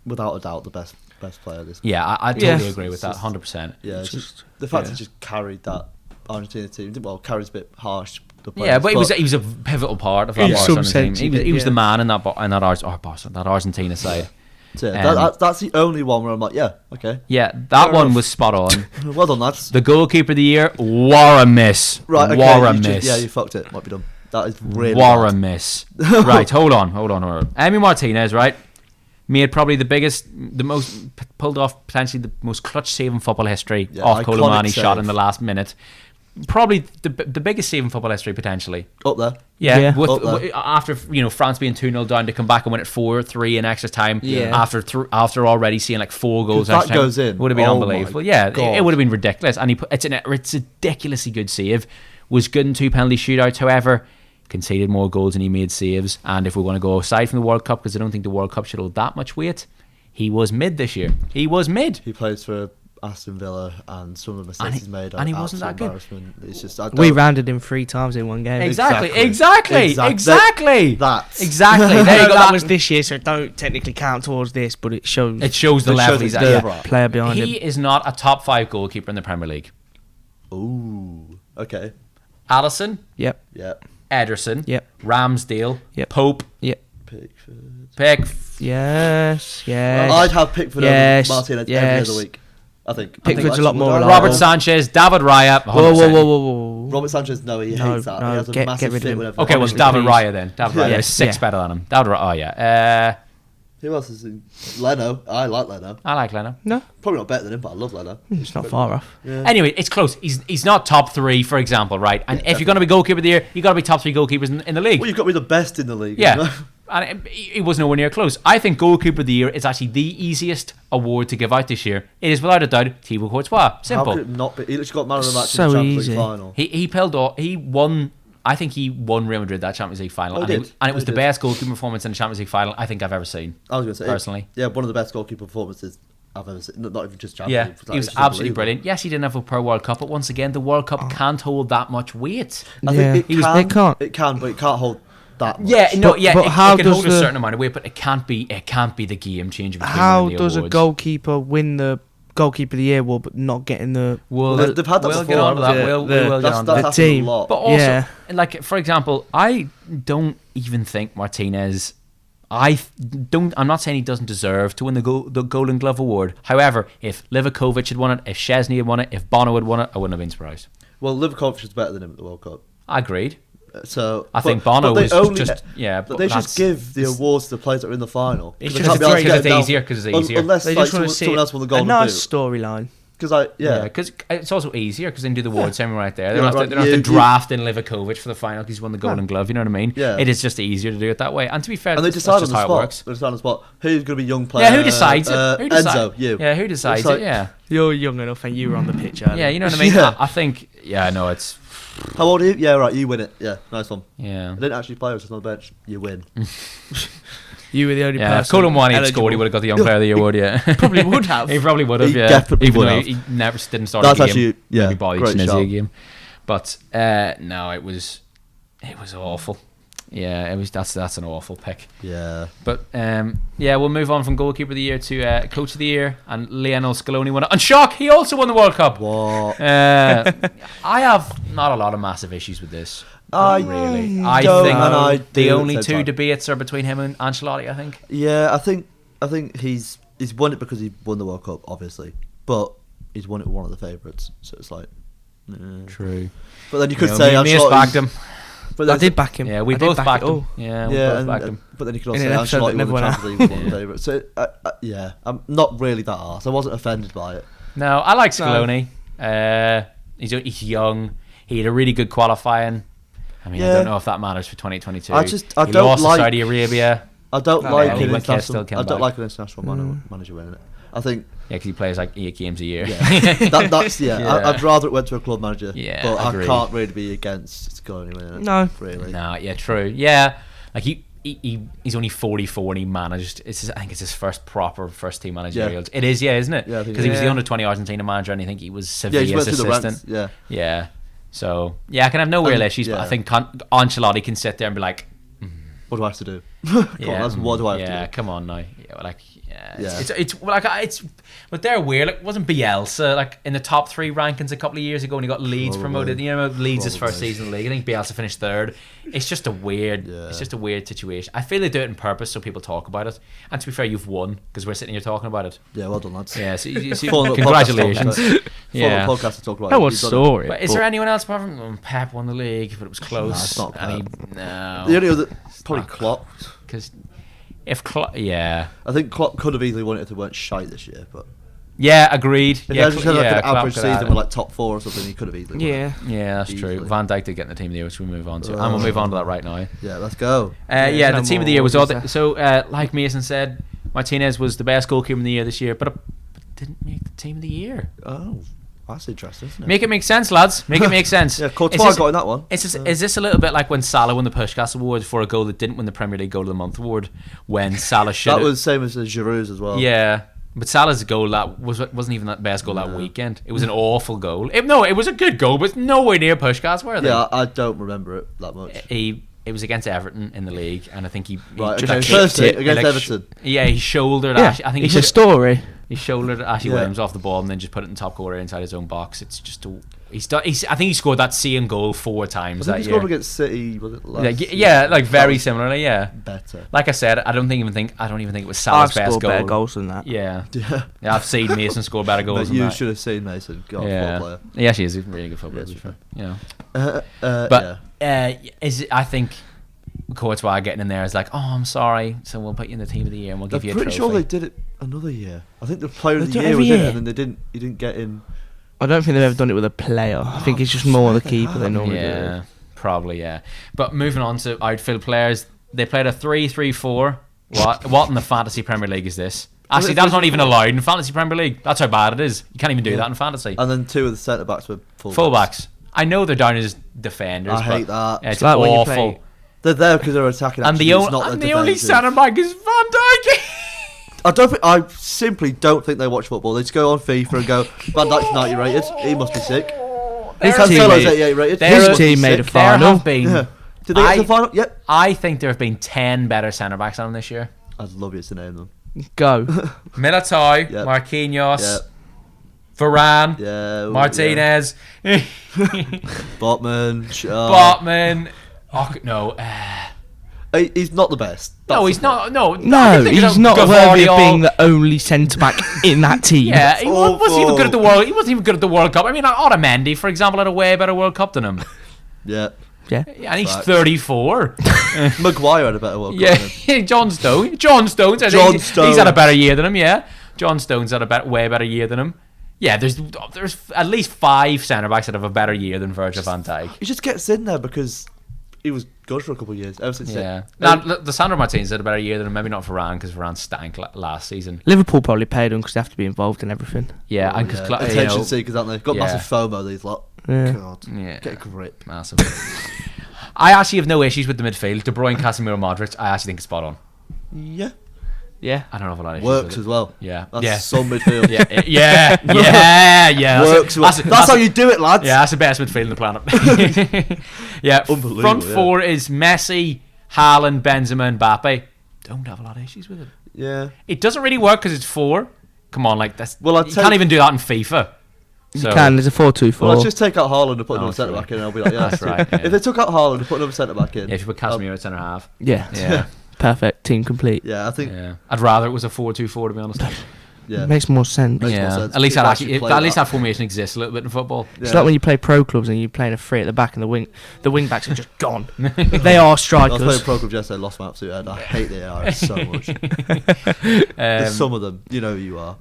without a doubt, the best player this. Yeah, I totally agree with that, 100%. Yeah, just the fact he just carried that Argentina team. Well, carries a bit harsh. Yeah, but he was a pivotal part of that Barcelona team. He was the man in that Argentina side. That's the only one where I'm like, yeah, okay. Yeah, that one was spot on. Well done, lads. The goalkeeper of the year, war a miss. Right, okay. You fucked it. Might be done. That is really war a miss. Right, hold on. Emi Martinez, right, made probably pulled off potentially the most clutch save in football history off Colomani's shot in the last minute. Probably the biggest save in football history potentially. Up there. Yeah. After France being 2-0 down to come back and win it 4-3 in extra time. Yeah. After already seeing like 4 goals in extra time. Goes in. Would have been unbelievable. Yeah. It would have been ridiculous. And it's a ridiculously good save. Was good in 2 penalty shootouts. However, conceded more goals than he made saves. And if we're going to go aside from the World Cup, because I don't think the World Cup should hold that much weight, he was mid this year. He was mid. He plays for Aston Villa, and some of the mistakes he's made and he wasn't that good. It's just, we rounded him 3 times in one game. Exactly. There you go. Exactly. That was this year, so it don't technically count towards this, but it shows the level he's at. Player behind him. He is not a top 5 goalkeeper in the Premier League. Ooh, okay. Alisson. Yep. Ederson. Yep. Ramsdale. Yep. Pope. Yep. Pickford. Yes. Well, I'd have Pickford over Martinez every other week. I think Pickford's a lot more reliable. Robert Sanchez, David Raya. 100%. Whoa. Robert Sanchez, no, he hates that. He has a massive fit with everything. Okay, well, David Raya then. David Raya is 6 better than him. David Raya. Who else is in? Leno. I like Leno. I like Leno. No. Probably not better than him, but I love Leno. It's not far off. Yeah. Anyway, it's close. He's not top 3, for example, right? And if you're going to be goalkeeper of the year, you've got to be top 3 goalkeepers in the league. Well, you've got to be the best in the league. Yeah. And he was nowhere near close. I think goalkeeper of the year is actually the easiest award to give out this year. It is without a doubt Thibaut Courtois. Simple. How could it not be? He literally got man of the match so in the Champions easy. League final. He pulled off. He won. I think he won Real Madrid that Champions League final, and it was the best goalkeeper performance in the Champions League final I think I've ever seen. I was going to say personally, one of the best goalkeeper performances I've ever seen. Not even just Champions League. He was absolutely brilliant. Yes, he didn't have a per World Cup, but once again, the World Cup can't hold that much weight. I think it can't. It can, but it can't hold that much. But it can hold a certain amount of weight, but it can't be the game changer. How does a goalkeeper win the Goalkeeper of the Year award but not getting the? Well, they've had that before. Get on to that. We'll get on to that. The team. But also, like for example, I don't even think Martinez. I'm not saying he doesn't deserve to win the Golden Glove award. However, if Livakovic had won it, if Szczesny had won it, if Bono had won it, I wouldn't have been surprised. Well, Livakovic was better than him at the World Cup. I agreed. So I think Bono was just But they just give the awards to the players that are in the final. It's easier because it's easier. Unless they just want to see someone else won the Golden Boot. A nice storyline. because it's also easier because they can do the award ceremony right there. They don't have to You- draft in Livakovic for the final because he's won the Golden Glove. You know what I mean? Yeah. It is just easier to do it that way. And to be fair, And they that's decide on just the how it spot. works. They decide on the spot. Who's going to be young player? Yeah, who decides it? Who Enzo, you. Yeah, who decides like- it? Yeah, You're young enough and you were on the pitch earlier. yeah. You know what I mean? Yeah. I think. Yeah, no, it's. How old are you? Yeah, right. You win it. Yeah, nice one. Yeah. I didn't actually play. I was just on the bench. You win. You were the only Yeah, if person. Colin Wani had eligible. scored, he would have got the Young Player of the Year award, yeah. Probably would have. He probably would have, He yeah. definitely Even would though have. he never didn't start That's a game. actually, yeah, Maybe Bobby great Chinesi shout. game. But, no, it was awful. Yeah, that's an awful pick. Yeah. But, yeah, we'll move on from Goalkeeper of the Year to Coach of the Year. And Lionel Scaloni won it. And shock, he also won the World Cup. What? I have not a lot of massive issues with this. I Really. I don't, think and I the do only at the same two time. debates are between him and Ancelotti, I think. Yeah, I think he's won it because he won the World Cup, obviously, but he's won it with one of the favourites. So it's like, True. But then you could You know, say me and Mias backed him. But I then, did back him. Yeah, we I did both back backed it him. all. Yeah, we yeah, both backed him. but then you could also In say an episode that Ancelotti never won the went Champions League with one of the favourites. So yeah, I'm not really that arse. I wasn't offended by it. No, I like Scaloni. He's young. He had a really good qualifying. I mean, I Yeah. don't know if that matters for 2022. I he don't lost like- to Saudi Arabia. I don't No, like yeah, an he went- still international. came I don't back. like an international manager winning it. I think Yeah, because he plays like 8 games a year. yeah, that's Yeah. I'd rather it went to a club manager. Yeah, but agreed. I can't really be against Scaloni winning it. No. really. No, yeah, true. Yeah, like he's only 44 and he managed. I think it's his first team managerial. Yeah. It is, yeah, isn't it? Yeah, I think Because he was the yeah. under-20 Argentina manager, and I think he was Yeah, he Sevilla's went through the assistant. ranks. Yeah. Yeah. So yeah, I can have no real issues, but I yeah. think Ancelotti can sit there and be like, What do I have to do? Come on, what do I have yeah, to do? come on now. Yeah, well, like, yeah, Yeah. it's but they're weird. Like, wasn't Bielsa like in the top 3 rankings a couple of years ago when he got Leeds Probably. promoted? You know, Leeds' first Probably. season in the league. I think Bielsa finished 3rd. It's just a weird. Yeah. It's just a weird situation. I feel they do it on purpose so people talk about it. And to be fair, you've won because we're sitting here talking about it. Yeah, well done, lads. Yeah, so Fun little congratulations. podcast to talk about. Yeah. Fun little podcast to talk about. No one You've done it. saw it. But is there anyone else apart from Pep won the league, but it was close? it's not And The no, only other probably not Klopp. because if Klopp, yeah. I think Klopp could have easily won it if they weren't shite this year, but Yeah, agreed. if he Yeah, had just had like an Klopp average could have season had with it. like top 4 or something, he could have easily won it. Yeah. Yeah, that's Easily. true. Van Dijk did get in the team of the year, which we move on to. And we'll move on to that right now. Yeah, let's go. Yeah, no the team of more the year was all. awards, is So, like Mason said, Martinez was the best goalkeeper in the year this year, but didn't make the team of the year. Oh, that's interesting, isn't it? Make it make sense, lads. Make it make sense. Yeah, Is Courtois this- got in that one. Is this a little bit like when Salah won the Puskás Award for a goal that didn't win the Premier League Goal of the Month award? When Salah should That have. was the same as Giroud's as well. Yeah. But Salah's goal that wasn't even that best goal that weekend. It was an awful goal. It was a good goal, but nowhere near Puskás, were they? Yeah, I don't remember it that much. It was against Everton in the league, and I think he Right, just okay. kicked Firstly, it, against like, Everton. Yeah, he shouldered. Yeah, Ashley, I think it's a story. he shouldered Ashley Yeah. Williams off the ball and then just put it in top corner inside his own box. It's just I think he scored that seeing goal 4 times I that think he year. scored against City. Was it last Yeah, like That very was similarly. Yeah, better. like I said, I don't even think it was I've Salah's best scored goal. better goals than that. Yeah. Yeah. Yeah, I've seen Mason score better goals But than you that. should have seen Mason. God, Yeah, player. yeah, she is a really good footballer. Yeah, to be fair. You know. But But I think Courtois getting in there is like, oh, I'm sorry, so we'll put you in the team of the year and we'll give you I'm a pretty trophy. sure they did it another year. I think the player of They the do it year every was it, year. and then he didn't get in. I don't think they've ever done it with a player. I think it's just more the keeper they normally Yeah, do. probably, yeah. But moving on to outfield players, they played a 3-3-4. What in the Fantasy Premier League is this? Actually, that's not even allowed in Fantasy Premier League. That's how bad it is. You can't even do that in Fantasy. And then 2 of the centre backs were Fullbacks. I know they're down as defenders. I hate but that. It's like when you awful. play- They're there because they're attacking. And the, it's not and their the only defensive. centre back is Van Dijk. I simply don't think they watch football. They just go on FIFA and go, Van Dijk's 90 rated. He must be sick. His There- team Cancelo's made- 88 rated. There- He His must be team made a sick. There final. have been. Yeah. Did they get to the final? Yep. I think there have been 10 better centre backs on them this year. I'd love you to name them. Go. Militao, Yep. Marquinhos, Yep. Varane, Yeah. Martinez, Botman. Botman. Oh, no. He's not the best. No, That's he's the not. No, No, he's not worthy of being the only centre back in that team. Yeah, he wasn't even good at the awful. World. He wasn't even good at the World Cup. I mean, Otamendi, for example, had a way better World Cup than him, point. Yeah. Yeah. and he's Facts. 34. Maguire had a better World Cup Yeah, than him. John Stones. I think John he's Stones. had a better year than him. Yeah, John Stones had a way better year than him. Yeah, there's at least 5 centre backs that have a better year than Virgil van Dijk. He just gets in there because he was good for a couple of years. Ever since the Sandro Martinez had a better year than him. Maybe not Varane because Varane stank last season. Liverpool probably paid him because they have to be involved in everything. Yeah, and because attention seekers, aren't they? Got massive FOMO. These lot. Yeah. God, get a grip. Massive. I actually have no issues with the midfield. De Bruyne, Casemiro, Modric. I actually think it's spot on. Yeah, I don't know if a lot of issues works with it. as well. Yeah, that's some midfield. yeah. Works. That's how you do it, lads. Yeah, that's the best midfield on the planet. Yeah, front four is Messi, Haaland, Benzema, Mbappe. Don't have a lot of issues with it. Yeah, it doesn't really work because it's 4. Come on, like that's. Well, you can't even do that in FIFA. So. You can. There's a 4-2-4. Well, I'll just take out Haaland and put another centre back in, and I'll be like, yeah, that's right. Yeah. If they took out Haaland and put another centre back in, if you put Casemiro at centre half, yeah. Perfect, team complete. Yeah, I think. Yeah. I'd rather it was a 4-2-4 to be honest. Yeah, it makes more sense. More sense. At least that formation exists a little bit in football. Yeah. It's like when you play pro clubs and you're playing a 3 at the back, and the wing backs are just gone. They are strikers. I was playing pro clubs yesterday, lost my absolute head. I hate the AI so much. There's some of them, you know who you are.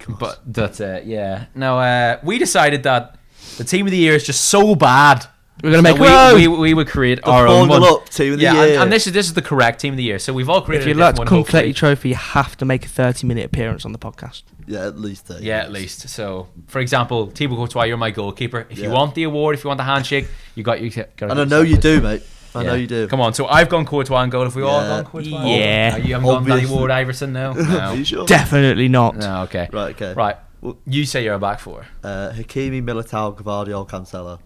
God. But that's yeah. Now we decided that the team of the year is just so bad. We're gonna make we would create our own one. Up team of the year. And this is the correct team of the year. So we've all created. If you'd like to come collect your trophy, you have to make a 30-minute appearance on the podcast. Yeah, at least 30. Yeah, at least. So, for example, Thibaut Courtois, you're my goalkeeper. If you want the award, if you want the handshake, you got. And I know you do, mate. I know you do. Come on. So I've gone Courtois and goal. Have we all gone Courtois? Yeah. You haven't gone Danny Ward Iverson now. No. Are you sure? Definitely not. No. Okay. Right. Well, you say you're a back four. Hakimi, Militao, Gvardiol, Cancelo.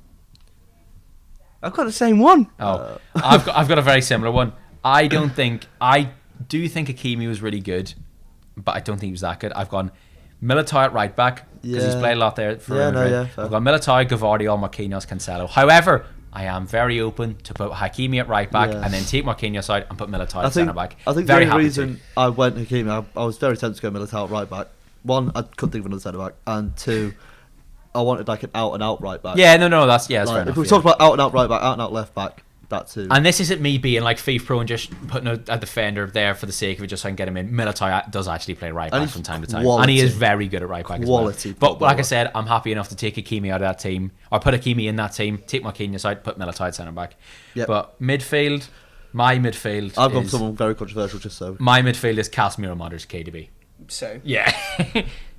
I've got the same one. I've got a very similar one. I do think Hakimi was really good, but I don't think he was that good. I've gone Militao at right back because he's played a lot there for I've got Militao, Gvardiol, Marquinhos, Cancelo. However, I am very open to put Hakimi at right back and then take Marquinhos out and put Militao at centre back. I think the only reason I went Hakimi, I was very tempted to go Militao at right back. 1, I couldn't think of another centre back, and 2, I wanted like an out and out right back. Yeah, that's fair enough. If we talk about out and out right back, out and out left back, that too. And this isn't me being like FIFPRO and just putting a defender there for the sake of it, just so I can get him in. Militao does actually play right back from time to time, and he is very good at right back. Quality. But like I said, I'm happy enough to take Hakimi out of that team, or put Hakimi in that team, take Marquinhos out, put Militao at centre back. Yep. But midfield, my midfield. I've got someone very controversial, just so. My midfield is Casemiro, Modric, KDB. So yeah.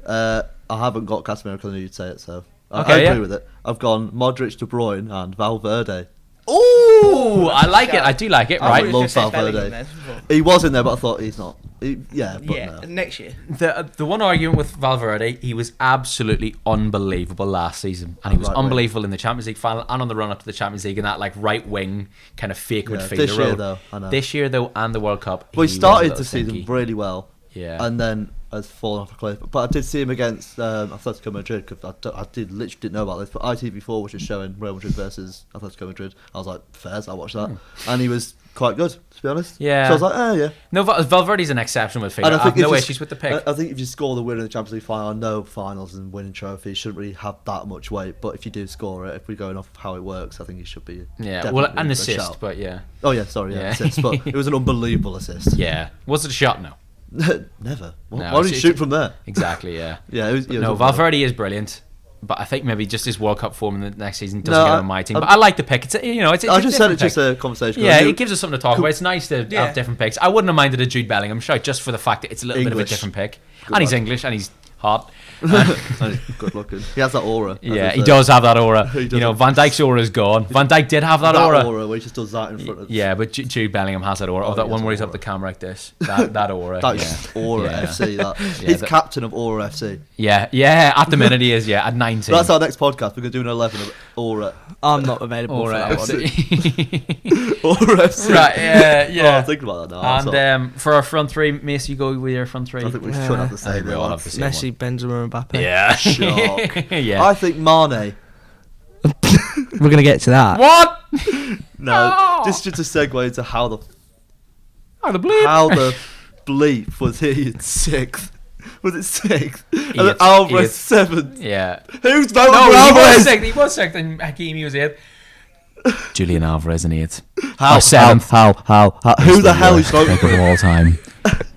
I haven't got Casemiro because I knew you'd say it, so I agree with it. I've gone Modric, De Bruyne, and Valverde. Ooh, I like it. I do like it. I Right, love Valverde. He was in there, but I thought he's not. Next year. The one argument with Valverde, he was absolutely unbelievable last season, and he was unbelievable in the Champions League final and on the run up to the Champions League in that like right wing kind of fake midfielder role. This year though, and the World Cup, he started the season really well. Yeah, and then has fallen off a cliff. But I did see him against Atletico Madrid because I literally didn't know about this. But ITV4 was just showing Real Madrid versus Atletico Madrid. I was like, fairs, I'll watch that. And he was quite good, to be honest. Yeah. So I was like, oh yeah. No, Valverde's an exceptional midfielder. I have no issues with the pick. I think if you score the win in the Champions League final, I know finals and winning trophies shouldn't really have that much weight. But if you do score it, if we're going off how it works, I think he should be. Yeah, well, an assist, but yeah. Oh yeah, sorry, assist. But it was an unbelievable assist. Yeah. Was it a shot? No. Never. Why don't you shoot from there? Exactly, yeah. No, Valverde is brilliant, but I think maybe just his World Cup form in the next season doesn't get on my team. But I like the pick. It's I just said it's just a conversation. Yeah, it gives us something to talk about. It's nice to have different picks. I wouldn't have minded a Jude Bellingham shout just for the fact that it's a little bit of a different pick. And he's English and he's hot. And he's good looking. He has that aura. Yeah, he does have that aura. Van Dijk's aura is gone. Van Dijk did have that aura. Where he just does that in front of. Yeah, but Jude Bellingham has that aura. That one where he's up the camera like this. That aura. That's Aura FC. He's captain of Aura FC. Yeah. At the minute he is. Yeah, at 19. So that's our next podcast. We're gonna do an 11 of Aura. I'm not available for that one. Aura FC. Right. Yeah. Oh, I'm thinking about that now. And for our front three, Mace, you go with your front three. I think we should have the same. We all have the same. Messi, Benzema, and Mbappe. Yeah. Shock. Yeah. I think Mane. We're gonna get to that. What? No. This is just a segue into how the bleep was he in 6th? Was it 6th? And then Alvarez 7th. Yeah. Who's voting for Alvarez? He was 6th and Hakimi was 8th. Julian Alvarez in 8th. How? 7th. How? Who the hell is voting for him? Of all time.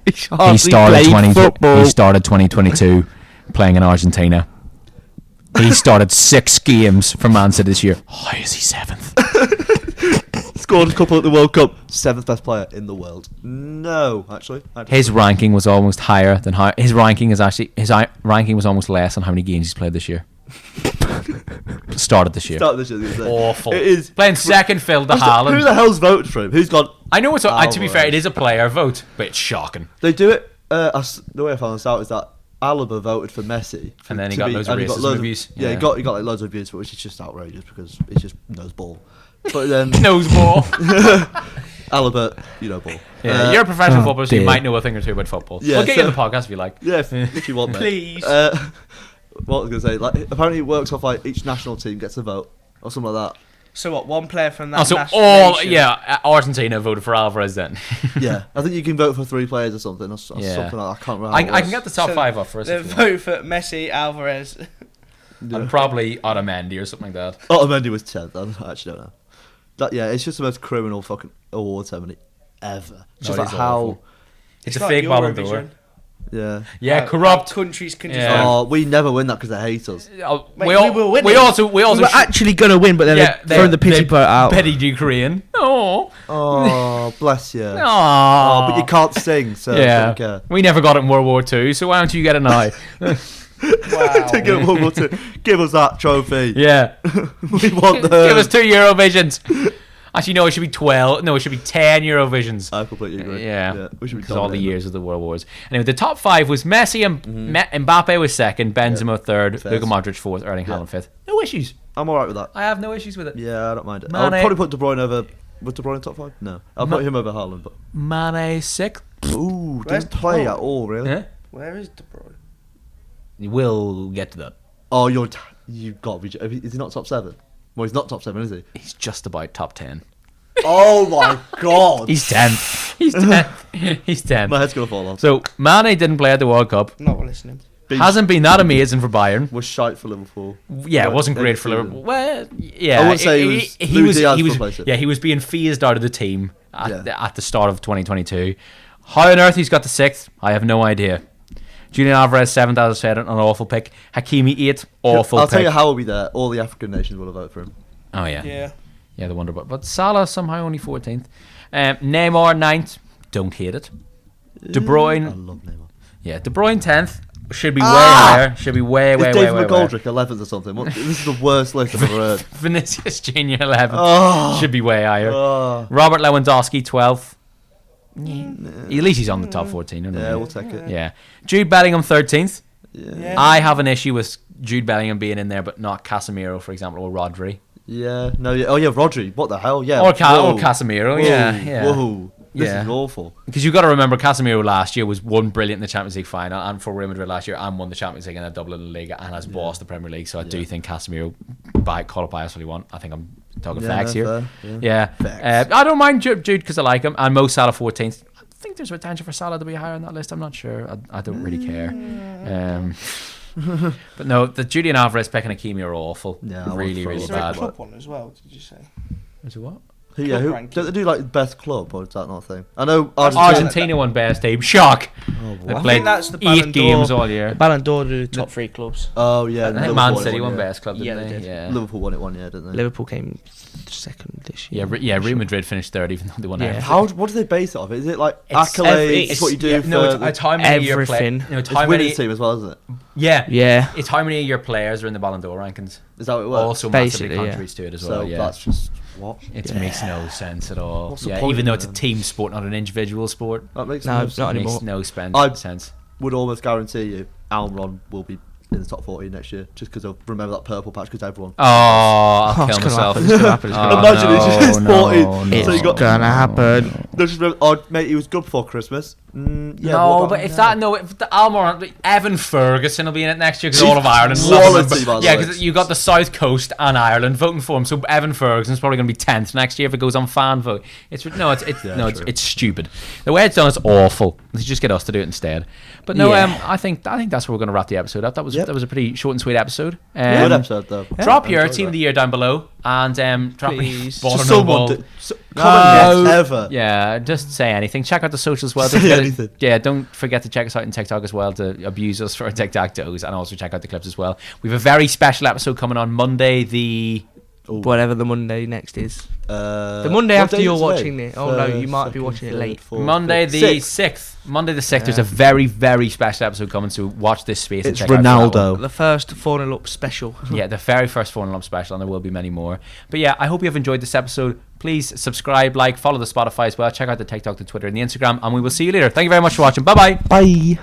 He started 2022 playing in Argentina. He started 6 games for Man City this year. How is he 7th? Scored a couple at the World Cup. 7th best player in the world. No, actually. His ranking was almost higher than his ranking was almost less than how many games he's played this year. Started this year. Awful. It is playing second field to Haaland. Who the hell's voted for him? Who's gone? I know it's. To be fair, it is a player vote, but it's shocking. They do it. The way I found this out is that Alaba voted for Messi, and then he got loads of racism abuse. Yeah, he got like loads of abuse, which is just outrageous because he just knows ball. But then knows ball. Alaba, you know ball. Yeah, you're a professional footballer, so you might know a thing or two about football. Yeah, we'll get you in the podcast if you like. Yeah, if you want, mate. Please. What was I going to say? Like, apparently, it works off like each national team gets a vote or something like that. So what? One player from that. Argentina voted for Alvarez then. Yeah, I think you can vote for 3 players or something. Or something like that. I can't remember. I can get the top 5 off for us. They vote for Messi, Alvarez, and probably Otamendi or something like that. Otamendi was 10th. I actually don't know. It's just the most criminal fucking award ceremony ever. Just like how awful. It's a fake Ballon d'Or. Yeah, corrupt countries can. We never win that because they hate us. We will win. We also we're actually gonna win, but then they're throwing the pity part out. Petty Ukraine. Oh, bless you. Oh, but you can't sing, so I don't care. We never got it in World War II, so why don't you get an eye? Wow. To get World War II. Give us that trophy. Yeah. We want those. Give us 2 Eurovisions. Actually, no, it should be 12. No, it should be 10 Eurovisions. I completely agree. Yeah. We should be because all the years of the World Wars. Anyway, the top 5 was Messi and Mbappe was 2nd, Benzema 3rd, Luka Modric 4th, Erling Haaland 5th. No issues. I'm alright with that. I have no issues with it. Yeah, I don't mind it. I'll probably put De Bruyne over. Was De Bruyne top 5? No. I'll put him over Haaland. But Mane 6th. Ooh, didn't play at all, really. Yeah? Where is De Bruyne? You will get to that. Oh, you've got to be. Is he not top 7? Well, he's not top 7, is he? He's just about top 10. Oh my god. He's 10th. He's 10th. He's 10th. My head's going to fall off. So, Mane didn't play at the World Cup. Not listening. Hasn't been that amazing for Bayern. Was shite for Liverpool. Yeah, it wasn't great for Liverpool. Well, yeah. I wouldn't say he was being phased out of the team at the start of 2022. How on earth he's got the 6th, I have no idea. Julian Alvarez 7th, as I said, an awful pick. Hakimi 8th, awful pick. I'll tell you how he'll be there. All the African nations will have voted for him. Oh, yeah. Yeah. Yeah, the wonder. But Salah somehow only 14th. Neymar 9th. Don't hate it. De Bruyne. I love Neymar. Yeah, De Bruyne 10th. Should be way higher. Should be way David McGoldrick 11th or something? This is the worst list I've ever heard. Vinicius Jr. 11th. Should be way higher. Robert Lewandowski 12th. At least he's on the top 14. Yeah, we'll take it. Yeah. Jude Bellingham 13th. Yeah. I have an issue with Jude Bellingham being in there, but not Casemiro, for example, or Rodri. Yeah. No. Yeah. Oh yeah, Rodri. What the hell? Yeah. Or Casemiro. Whoa. Yeah. Whoa. This is awful. Because you've got to remember, Casemiro last year was one brilliant in the Champions League final, and for Real Madrid last year, and won the Champions League and a double in the league, and has bossed the Premier League. So I do think Casemiro, call it bias what he want. I think I'm talking facts here. Yeah. I don't mind Jude because I like him, and Mo Salah 14th. I think there's potential for Salah to be higher on that list. I'm not sure. I don't really care. But no, the Julian Alvarez pick and Hakimi are awful. Yeah, really bad. Club one as well, did you say? Is it what? Don't they do like best club, or is that not a thing? I know Argentina won best team. Shock. They played that's the 8 games all year. Ballon d'Or do the top 3 clubs. Oh yeah, I think Man City won best club. Didn't they? Yeah. Liverpool won it 1 year, didn't they? Liverpool came 2nd this year. Yeah. Real Madrid finished 3rd, even though they won everything. What do they base it off? Is it like accolades? It's what you do. It's how many everything. It's winning team as well, isn't it? Yeah. It's how many of your players are in the Ballon d'Or rankings. Is that how it works? Also massively contributes to it as well. So that's just what? It makes no sense at all. What's the point even though it's a team sport, not an individual sport. That makes no sense. Not anymore. Makes no sense. Would almost guarantee you Almiron will be in the top 40 next year, just because I'll remember that purple patch because everyone. I'll kill myself. It's gonna happen. Imagine it's 40. It's gonna happen. Just remember, mate, he was good before Christmas. If the Almiron, Evan Ferguson will be in it next year because all of Ireland love him. Yeah, because you got the South Coast and Ireland voting for him, so Evan Ferguson's probably going to be 10th next year if it goes on fan vote. It's stupid. The way it's done is awful. Let's just get us to do it instead. But no, I think that's where we're going to wrap the episode up. That was a pretty short and sweet episode. Good episode though. Drop your team of the year down below. And drop Please. me Just comment yes, ever. Yeah, just say anything. Check out the socials as well. Say anything. Don't forget to check us out on TikTok as well to abuse us for our tic-tac-toes, and also check out the clips as well. We have a very special episode coming on Monday, whatever the Monday next is. The Monday after you're watching it. Oh no, you might be watching it late. Monday the 6th. Monday the 6th. There's a very, very special episode coming, so watch this space. It's and check Ronaldo. Out the first 4-0 up special. Yeah, the very first 4-0 up special, and there will be many more. But yeah, I hope you have enjoyed this episode. Please subscribe, follow the Spotify as well. Check out the TikTok, the Twitter, and the Instagram, and we will see you later. Thank you very much for watching. Bye-bye. Bye.